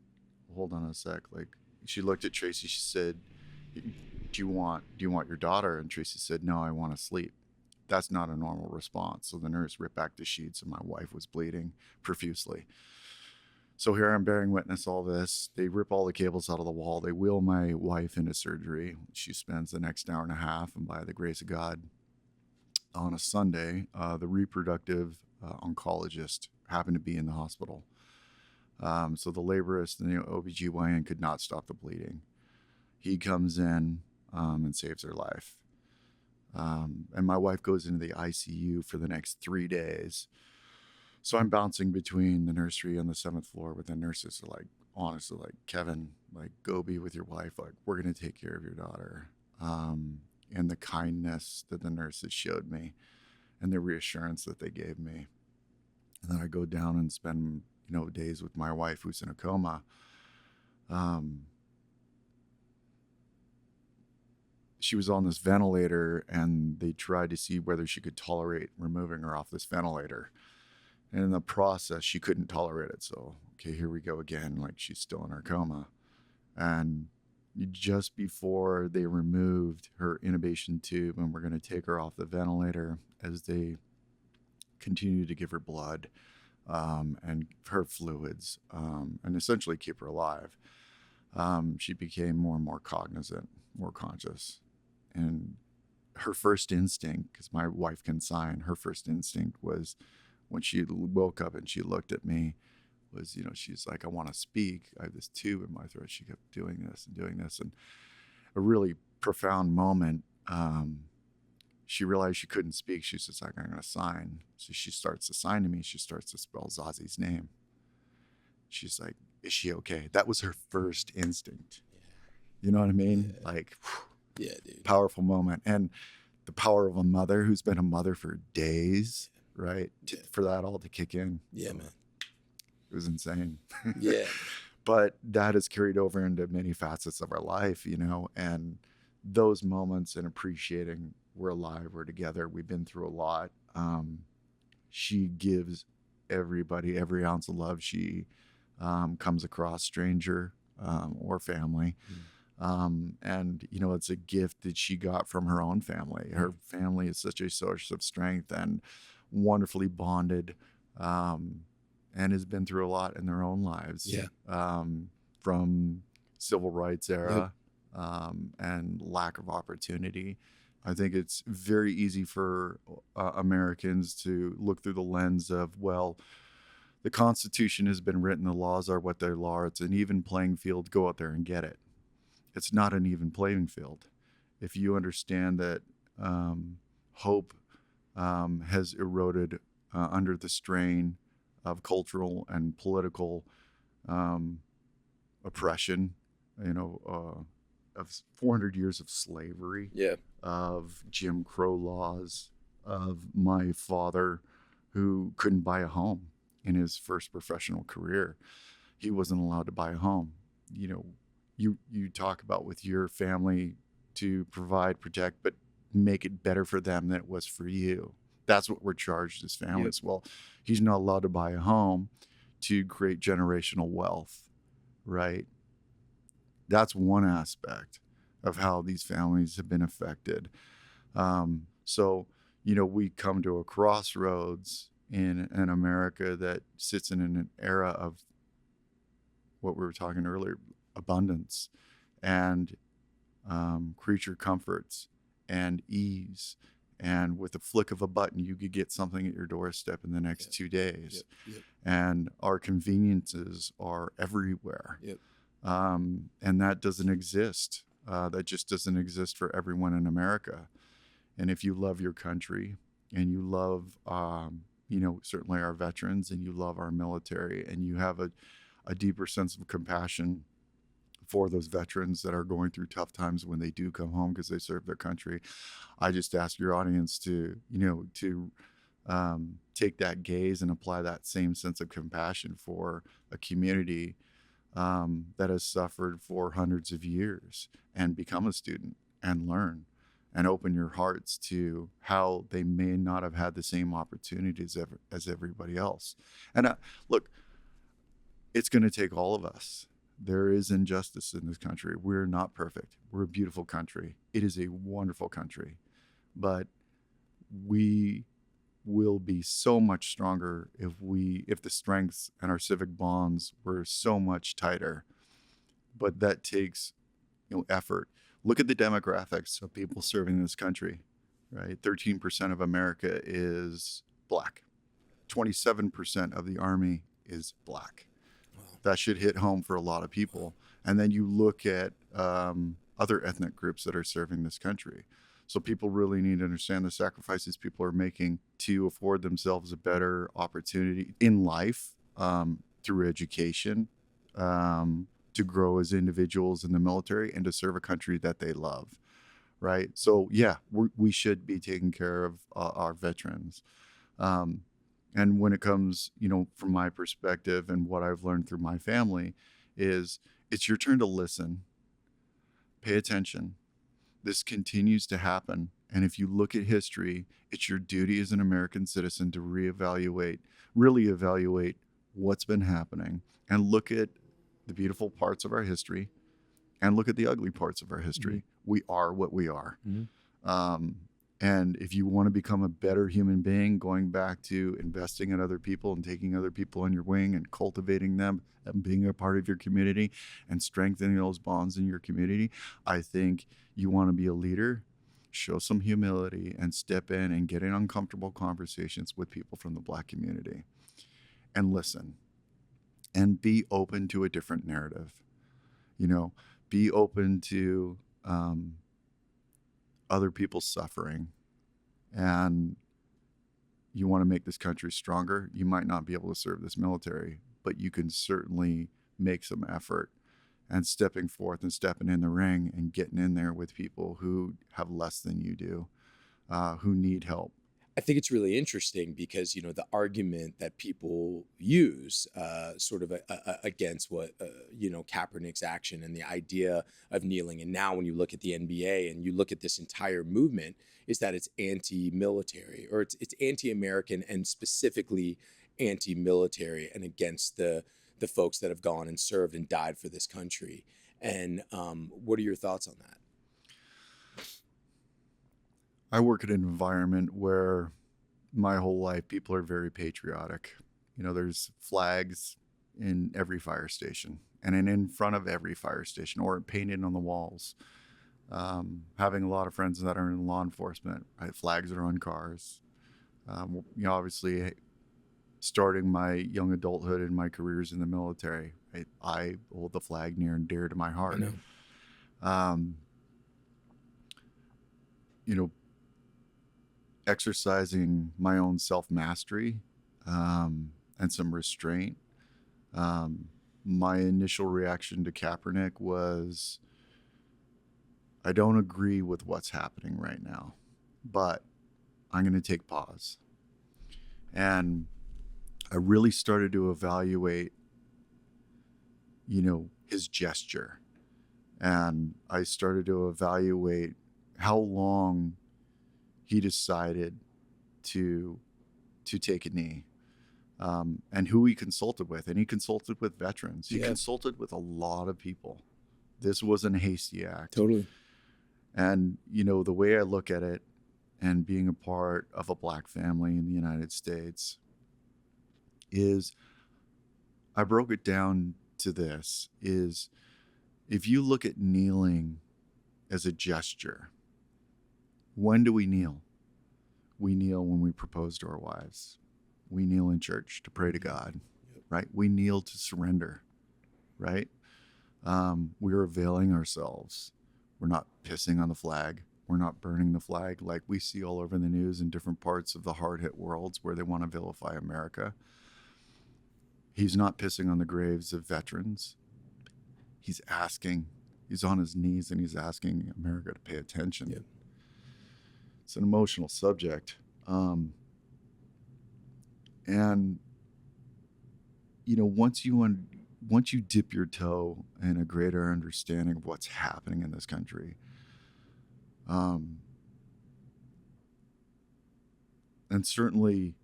hold on a sec. Like, she looked at Tracy. She said, do you want your daughter? And Tracy said, no, I want to sleep. That's not a normal response. So the nurse ripped back the sheets, and my wife was bleeding profusely. So here I'm bearing witness all this. They rip all the cables out of the wall. They wheel my wife into surgery. She spends the next hour and a half, and by the grace of God, on a Sunday, the reproductive oncologist happened to be in the hospital. So the laborist and the OBGYN could not stop the bleeding. He comes in and saves her life. And my wife goes into the ICU for the next 3 days. So I'm bouncing between the nursery and the 7th floor, but the nurses are like, honestly, like, Kevin, like, go be with your wife. Like, we're going to take care of your daughter. And the kindness that the nurses showed me and the reassurance that they gave me. And then I go down and spend, days with my wife who's in a coma. She was on this ventilator, and they tried to see whether she could tolerate removing her off this ventilator. And in the process, she couldn't tolerate it. So, okay, here we go again. Like, she's still in her coma. And just before they removed her intubation tube and we're going to take her off the ventilator, as they continue to give her blood and her fluids and essentially keep her alive, she became more and more cognizant, more conscious. And her first instinct, because my wife can sign, her first instinct was, when she woke up and she looked at me, was, she's like, I want to speak. I have this tube in my throat. She kept doing this. And a really profound moment, she realized she couldn't speak. She's just like, I'm going to sign. So she starts to sign to me. She starts to spell Zazi's name. She's like, is she okay? That was her first instinct. You know what I mean? Yeah. Like, yeah, dude. Powerful moment. And the power of a mother who's been a mother for days, right? For that all to kick in. Yeah, man. It was insane. Yeah. But that has carried over into many facets of our life, and those moments and appreciating we're alive, we're together, we've been through a lot. She gives everybody every ounce of love she comes across, stranger or family. And, it's a gift that she got from her own family. Her family is such a source of strength and wonderfully bonded, and has been through a lot in their own lives. Yeah. From civil rights era, and lack of opportunity. I think it's very easy for Americans to look through the lens of, well, the Constitution has been written, the laws are what they are, it's an even playing field, go out there and get it. It's not an even playing field. If you understand that hope has eroded under the strain of cultural and political oppression, of 400 years of slavery, of Jim Crow laws, of my father who couldn't buy a home in his first professional career. He wasn't allowed to buy a home. You talk about with your family to provide, protect, but make it better for them than it was for you. That's what we're charged as families. Well, he's not allowed to buy a home to create generational wealth, right? That's one aspect of how these families have been affected. So, we come to a crossroads in an America that sits in an era of what we were talking earlier, abundance and creature comforts and ease. And with a flick of a button, you could get something at your doorstep in the next 2 days. Yep. And our conveniences are everywhere. Yep. And that doesn't exist. That just doesn't exist for everyone in America. And if you love your country and you love, certainly our veterans, and you love our military, and you have a deeper sense of compassion for those veterans that are going through tough times when they do come home because they serve their country, I just ask your audience to take that gaze and apply that same sense of compassion for a community that has suffered for hundreds of years, and become a student and learn and open your hearts to how they may not have had the same opportunities as everybody else. And look, it's going to take all of us. There is injustice in this country. We're not perfect. We're a beautiful country. It is a wonderful country. But we will be so much stronger if the strengths and our civic bonds were so much tighter. But that takes effort. Look at the demographics of people serving this country, right? 13% of America is Black. 27% of the Army is Black. That should hit home for a lot of people. And then you look at other ethnic groups that are serving this country. So people really need to understand the sacrifices people are making to afford themselves a better opportunity in life, through education, to grow as individuals in the military, and to serve a country that they love, right? So yeah, we should be taking care of our veterans. And when it comes, from my perspective and what I've learned through my family, is it's your turn to listen, pay attention. This continues to happen. And if you look at history, it's your duty as an American citizen to really evaluate what's been happening, and look at the beautiful parts of our history and look at the ugly parts of our history. Mm-hmm. We are what we are. Mm-hmm. And if you want to become a better human being, going back to investing in other people and taking other people on your wing and cultivating them and being a part of your community and strengthening those bonds in your community, I think you want to be a leader, show some humility, and step in and get in uncomfortable conversations with people from the Black community and listen and be open to a different narrative. Be open to other people's suffering. And you want to make this country stronger, you might not be able to serve this military, but you can certainly make some effort and stepping forth and stepping in the ring and getting in there with people who have less than you do, who need help. I think it's really interesting because, the argument that people use sort of against what, Kaepernick's action and the idea of kneeling. And now when you look at the NBA and you look at this entire movement, is that it's anti-military, or it's anti-American, and specifically anti-military, and against the folks that have gone and served and died for this country. And what are your thoughts on that? I work in an environment where my whole life people are very patriotic. There's flags in every fire station and in front of every fire station, or painted on the walls. Having a lot of friends that are in law enforcement, right? Flags are on cars. Obviously, starting my young adulthood and my careers in the military, right? I hold the flag near and dear to my heart. I know. Exercising my own self-mastery and some restraint. My initial reaction to Kaepernick was, I don't agree with what's happening right now, but I'm going to take pause. And I really started to evaluate, his gesture. And I started to evaluate how long he decided to take a knee, and who he consulted with. And he consulted with veterans. He consulted with a lot of people. This wasn't a hasty act. Totally. And, the way I look at it, and being a part of a Black family in the United States is, I broke it down to this, is if you look at kneeling as a gesture, when do we kneel? We kneel when we propose to our wives. We kneel in church to pray to God, right? We kneel to surrender, right? We're availing ourselves. We're not pissing on the flag. We're not burning the flag like we see all over the news in different parts of the hard-hit worlds where they want to vilify America. He's not pissing on the graves of veterans. He's on his knees and he's asking America to pay attention. Yep. It's an emotional subject. And, you know, once you dip your toe in a greater understanding of what's happening in this country, and certainly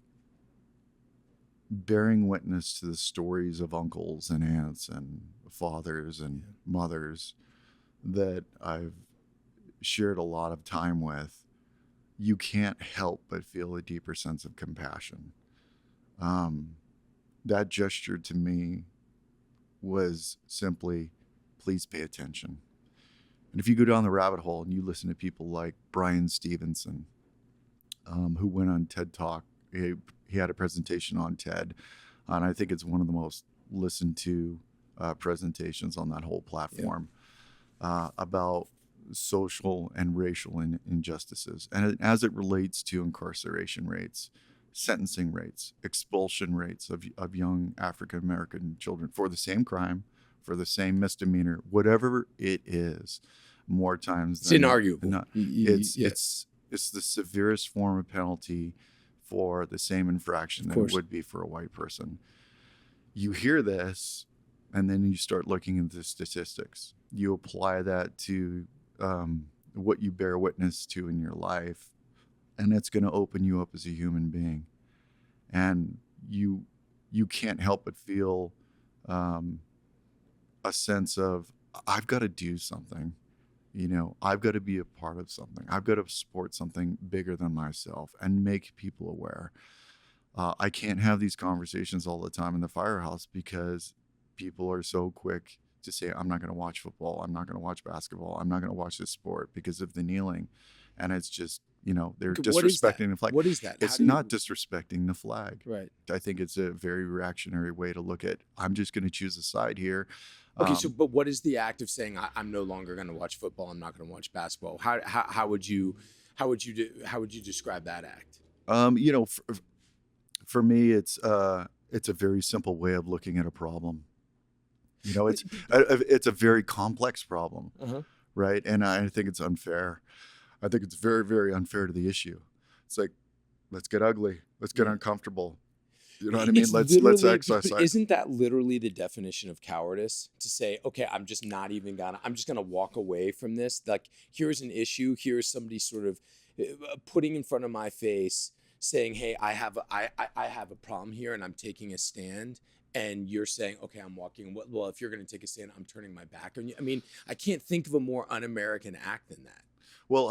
bearing witness to the stories of uncles and aunts and fathers and mothers that I've shared a lot of time with, you can't help but feel a deeper sense of compassion. That gesture to me was simply, please pay attention. And if you go down the rabbit hole and you listen to people like Brian Stevenson, who went on TED Talk, he had a presentation on TED, and I think it's one of the most listened to presentations on that whole platform, about social and racial injustices, and as it relates to incarceration rates, sentencing rates, expulsion rates of young African American children for the same crime, for the same misdemeanor, whatever it is, more times It's than inarguable. not. It's the severest form of penalty for the same infraction than it would be for a white person. You hear this, and then you start looking into the statistics. You apply that to what you bear witness to in your life, and it's going to open you up as a human being. And you can't help but feel a sense of, I've got to do something. You know, I've got to be a part of something. I've got to support something bigger than myself and make people aware. I can't have these conversations all the time in the firehouse because people are so quick to say, I'm not going to watch football. I'm not going to watch basketball. I'm not going to watch this sport because of the kneeling. And it's just, you know, they're disrespecting the flag. What is that? It's not disrespecting the flag. Right. I think it's a very reactionary way to look at, I'm just going to choose a side here. Okay, but what is the act of saying I'm no longer going to watch football? I'm not going to watch basketball. How would you describe that act? You know, for me, it's a very simple way of looking at a problem. You know, it's a very complex problem, right? And I think it's unfair. I think it's very, very unfair to the issue. It's like, let's get ugly, let's get uncomfortable. You know what I mean? Let's exercise. Isn't that literally the definition of cowardice? To say, okay, I'm just gonna walk away from this. Like, here's an issue. Here's somebody sort of putting in front of my face, saying, hey, I have a problem here, and I'm taking a stand. And you're saying, okay, I'm walking. Well, if you're going to take a stand, I'm turning my back on you. I mean, I can't think of a more un-American act than that. Well,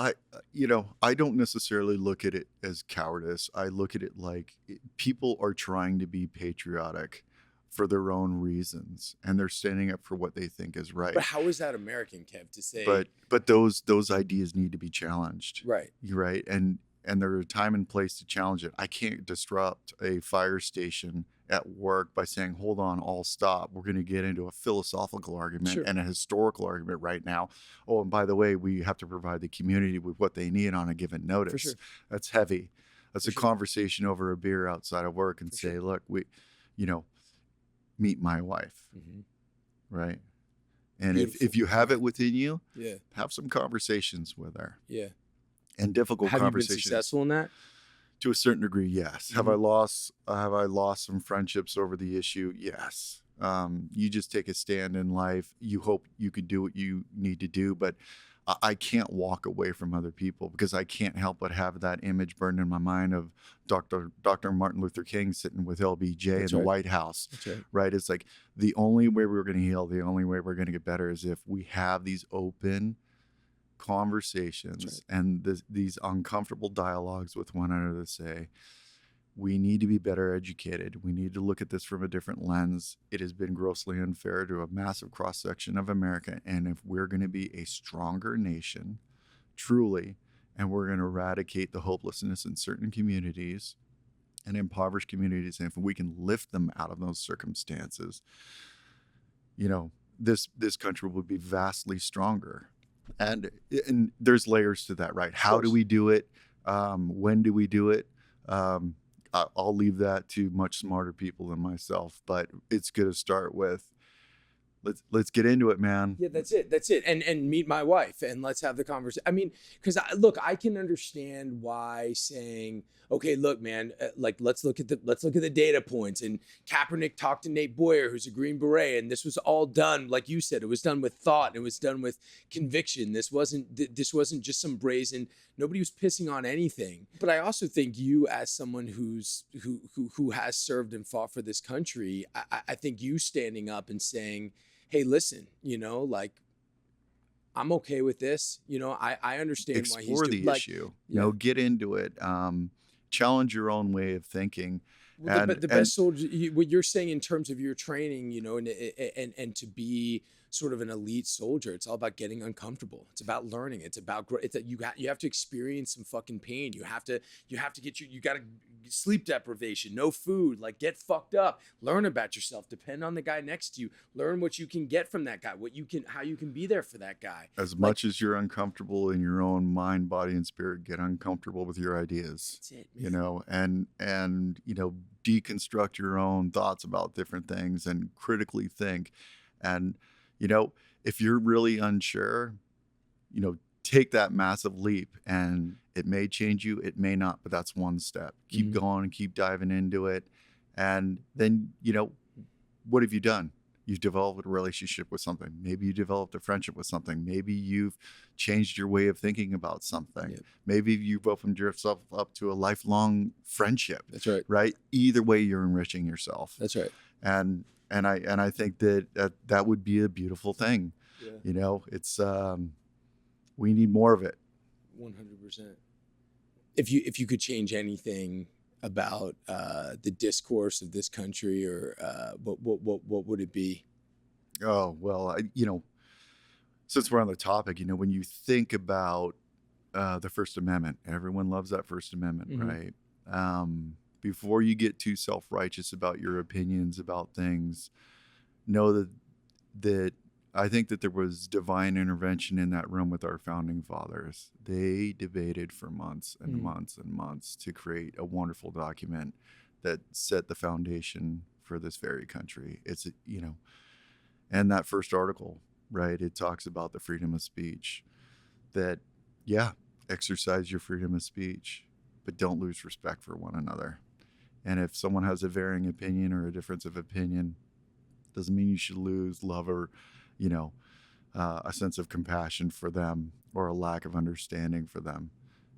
I don't necessarily look at it as cowardice. I look at it like people are trying to be patriotic for their own reasons, and they're standing up for what they think is right. But how is that American, Kev, to say? But those ideas need to be challenged. Right. Right. And there's a time and place to challenge it. I can't disrupt a fire station at work by saying, hold on, all stop. We're going to get into a philosophical argument and a historical argument right now. Oh, and by the way, we have to provide the community with what they need on a given notice. For sure. That's heavy. That's a conversation over a beer outside of work and say, look, meet my wife. Right. And if you have it within you, have some conversations with her. Yeah. And difficult conversations. Have you been successful in that? To a certain degree, yes. Have I lost some friendships over the issue? Yes. You just take a stand in life. You hope you could do what you need to do, but I can't walk away from other people because I can't help but have that image burned in my mind of Dr. Martin Luther King sitting with LBJ in the White House. That's right. It's like the only way we're going to heal, the only way we're going to get better is if we have these open conversations and these uncomfortable dialogues with one another to say, we need to be better educated. We need to look at this from a different lens. It has been grossly unfair to a massive cross-section of America. And if we're going to be a stronger nation, truly, and we're going to eradicate the hopelessness in certain communities and impoverished communities, and if we can lift them out of those circumstances, you know, this country will be vastly stronger. And there's layers to that, right? How do we do it? When do we do it? I'll leave that to much smarter people than myself, but it's going to start with, let's get into it, man. Yeah, that's it. And meet my wife and let's have the conversation. I mean, because look, I can understand why saying, okay, look, man, like let's look at the data points. And Kaepernick talked to Nate Boyer, who's a Green Beret, and this was all done, like you said, it was done with thought, and it was done with conviction. This wasn't just some brazen. Nobody was pissing on anything. But I also think you, as someone who has served and fought for this country, I think you standing up and saying, hey, listen, you know, like, I'm okay with this. You know, I understand why he's doing the issue. You know, get into it. Challenge your own way of thinking. Well, the best soldier, what you're saying in terms of your training, you know, and to be sort of an elite soldier, it's all about getting uncomfortable. It's about learning. It's about you have to experience some fucking pain. You have to you got to sleep deprivation, no food, like get fucked up, learn about yourself, depend on the guy next to you, learn what you can get from that guy, how you can be there for that guy. As much as you're uncomfortable in your own mind, body, and spirit, get uncomfortable with your ideas. That's it, man. You know, and you know, deconstruct your own thoughts about different things and critically think. And you know, if you're really unsure, you know, take that massive leap, and it may change you, it may not, but that's one step. Keep going and keep diving into it. And then, you know, what have you done? You've developed a relationship with something. Maybe you developed a friendship with something. Maybe you've changed your way of thinking about something. Yep. Maybe you've opened yourself up to a lifelong friendship. That's right. Right? Either way, you're enriching yourself. That's right. And I think that would be a beautiful thing. Yeah. You know, it's we need more of it. 100%. If you could change anything about the discourse of this country, or what would it be? Oh, well, you know, since we're on the topic, you know, when you think about the First Amendment, everyone loves that First Amendment, right? Before you get too self-righteous about your opinions about things, know that I think that there was divine intervention in that room with our founding fathers. They debated for months and months and months to create a wonderful document that set the foundation for this very country. It's, you know, and that first article, right, it talks about the freedom of speech, that, yeah, exercise your freedom of speech, but don't lose respect for one another. And if someone has a varying opinion or a difference of opinion, doesn't mean you should lose love or, you know, a sense of compassion for them or a lack of understanding for them.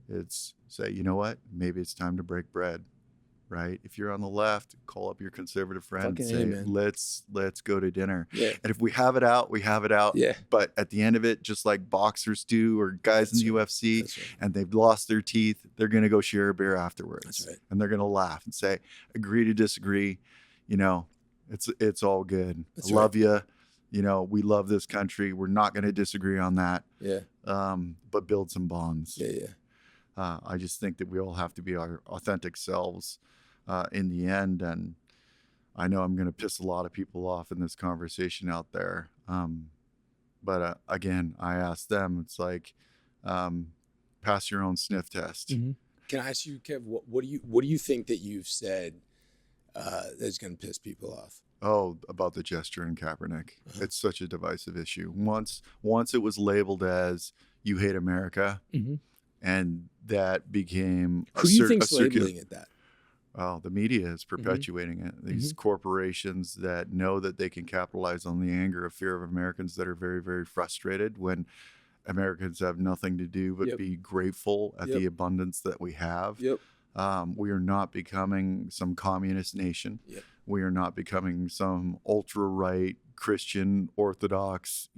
It's say, you know what, maybe it's time to break bread, right? If you're on the left, call up your conservative friend and say, let's go to dinner. Yeah. And if we have it out, we have it out. Yeah. But at the end of it, just like boxers do or guys in the UFC, and they've lost their teeth, they're going to go share a beer afterwards. That's right. And they're going to laugh and say, agree to disagree. You know, it's all good. That's I love you. You know, we love this country. We're not going to disagree on that. Yeah. But build some bonds. Yeah, yeah. I just think that we all have to be our authentic selves in the end. And I know I'm going to piss a lot of people off in this conversation out there. But again, I asked them, it's like, pass your own sniff test. Can I ask you, Kev, what do you think that you've said that's going to piss people off? Oh, about the gesture in Kaepernick. It's such a divisive issue. Once it was labeled as you hate America, and that became who do you think's labeling it that? Well, the media is perpetuating it. These corporations that know that they can capitalize on the anger of fear of Americans that are very, very frustrated when Americans have nothing to do but be grateful at the abundance that we have. We are not becoming some communist nation. We are not becoming some ultra-right Christian Orthodox,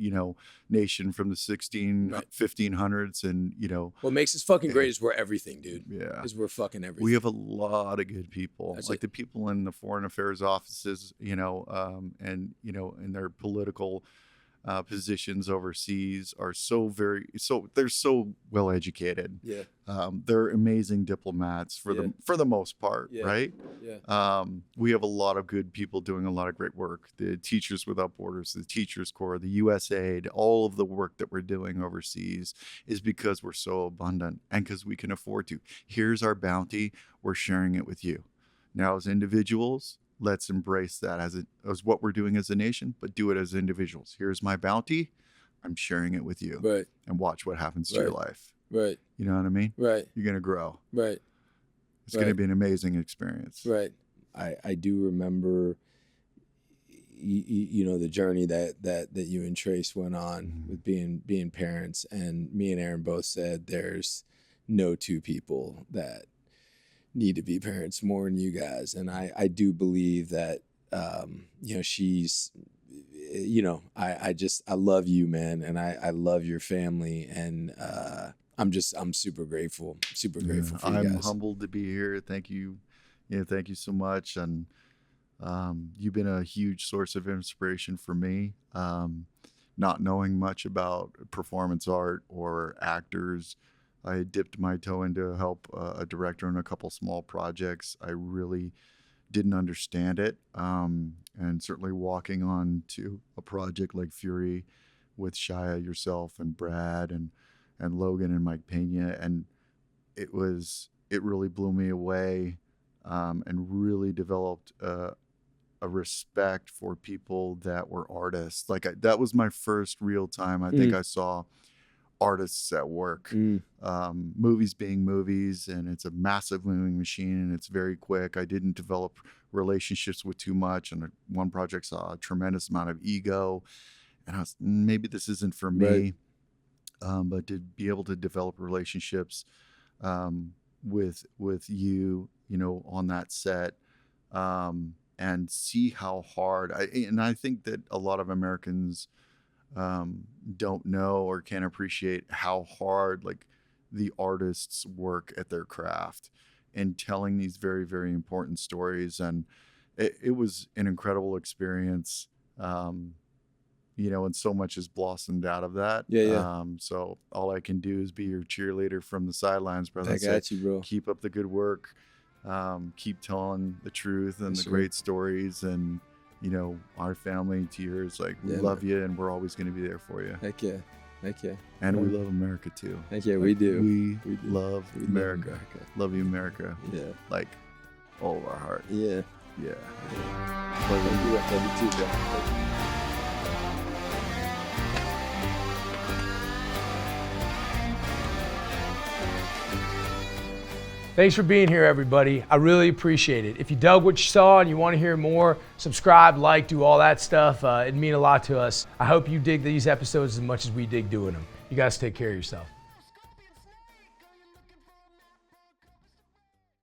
nation from the 1500s. And, what makes us fucking great is we're everything, dude. Yeah. Is we're fucking everything. We have a lot of good people. That's like it. the people in the foreign affairs offices, and, in their political positions overseas are they're so well educated. Yeah. They're amazing diplomats for the most part, Yeah. right? Yeah. We have a lot of good people doing a lot of great work. The Teachers Without Borders, the Teachers Corps, the USAID, all of the work that we're doing overseas is because we're so abundant and because we can afford to. Here's our bounty. We're sharing it with you. Now, as individuals, let's embrace that as what we're doing as a nation, but do it as individuals. Here's my bounty. I'm sharing it with you. Right. And watch what happens to your life. Right. You know what I mean? Right. You're going to grow. Right. It's going to be an amazing experience. Right. I do remember, the journey that you and Trace went on with being parents, and me and Aaron both said there's no two people that need to be parents more than you guys. And I do believe that, she's, I love you, man. And I love your family. And, I'm super grateful for you guys. I'm humbled to be here. Thank you. Thank you so much. And, you've been a huge source of inspiration for me. Not knowing much about performance art or actors, I dipped my toe into help a director on a couple small projects. I really didn't understand it. And certainly walking on to a project like Fury with Shia, yourself, and Brad, and Logan and Mike Pena. And it really blew me away, and really developed a respect for people that were artists. That was my first real time I think I saw artists at work. Movies being movies, and it's a massive moving machine, and it's very quick. I didn't develop relationships with too much, and one project saw a tremendous amount of ego, and I was, maybe this isn't for me. But to be able to develop relationships with you, on that set, and see how hard I think that a lot of Americans don't know or can't appreciate how hard the artists work at their craft and telling these very, very important stories. And it was an incredible experience, and so much has blossomed out of that. So all I can do is be your cheerleader from the sidelines, brother. I got you, bro. Keep up the good work. Keep telling the truth and the great stories, and our family to yours. We love you, and we're always going to be there for you. Heck yeah. And we love America too. Heck yeah, we do. We love America. Love you, America. Yeah. All of our heart. Yeah. Yeah. Love you too, bro. Thanks for being here, everybody. I really appreciate it. If you dug what you saw and you want to hear more, subscribe, do all that stuff. It'd mean a lot to us. I hope you dig these episodes as much as we dig doing them. You guys take care of yourself.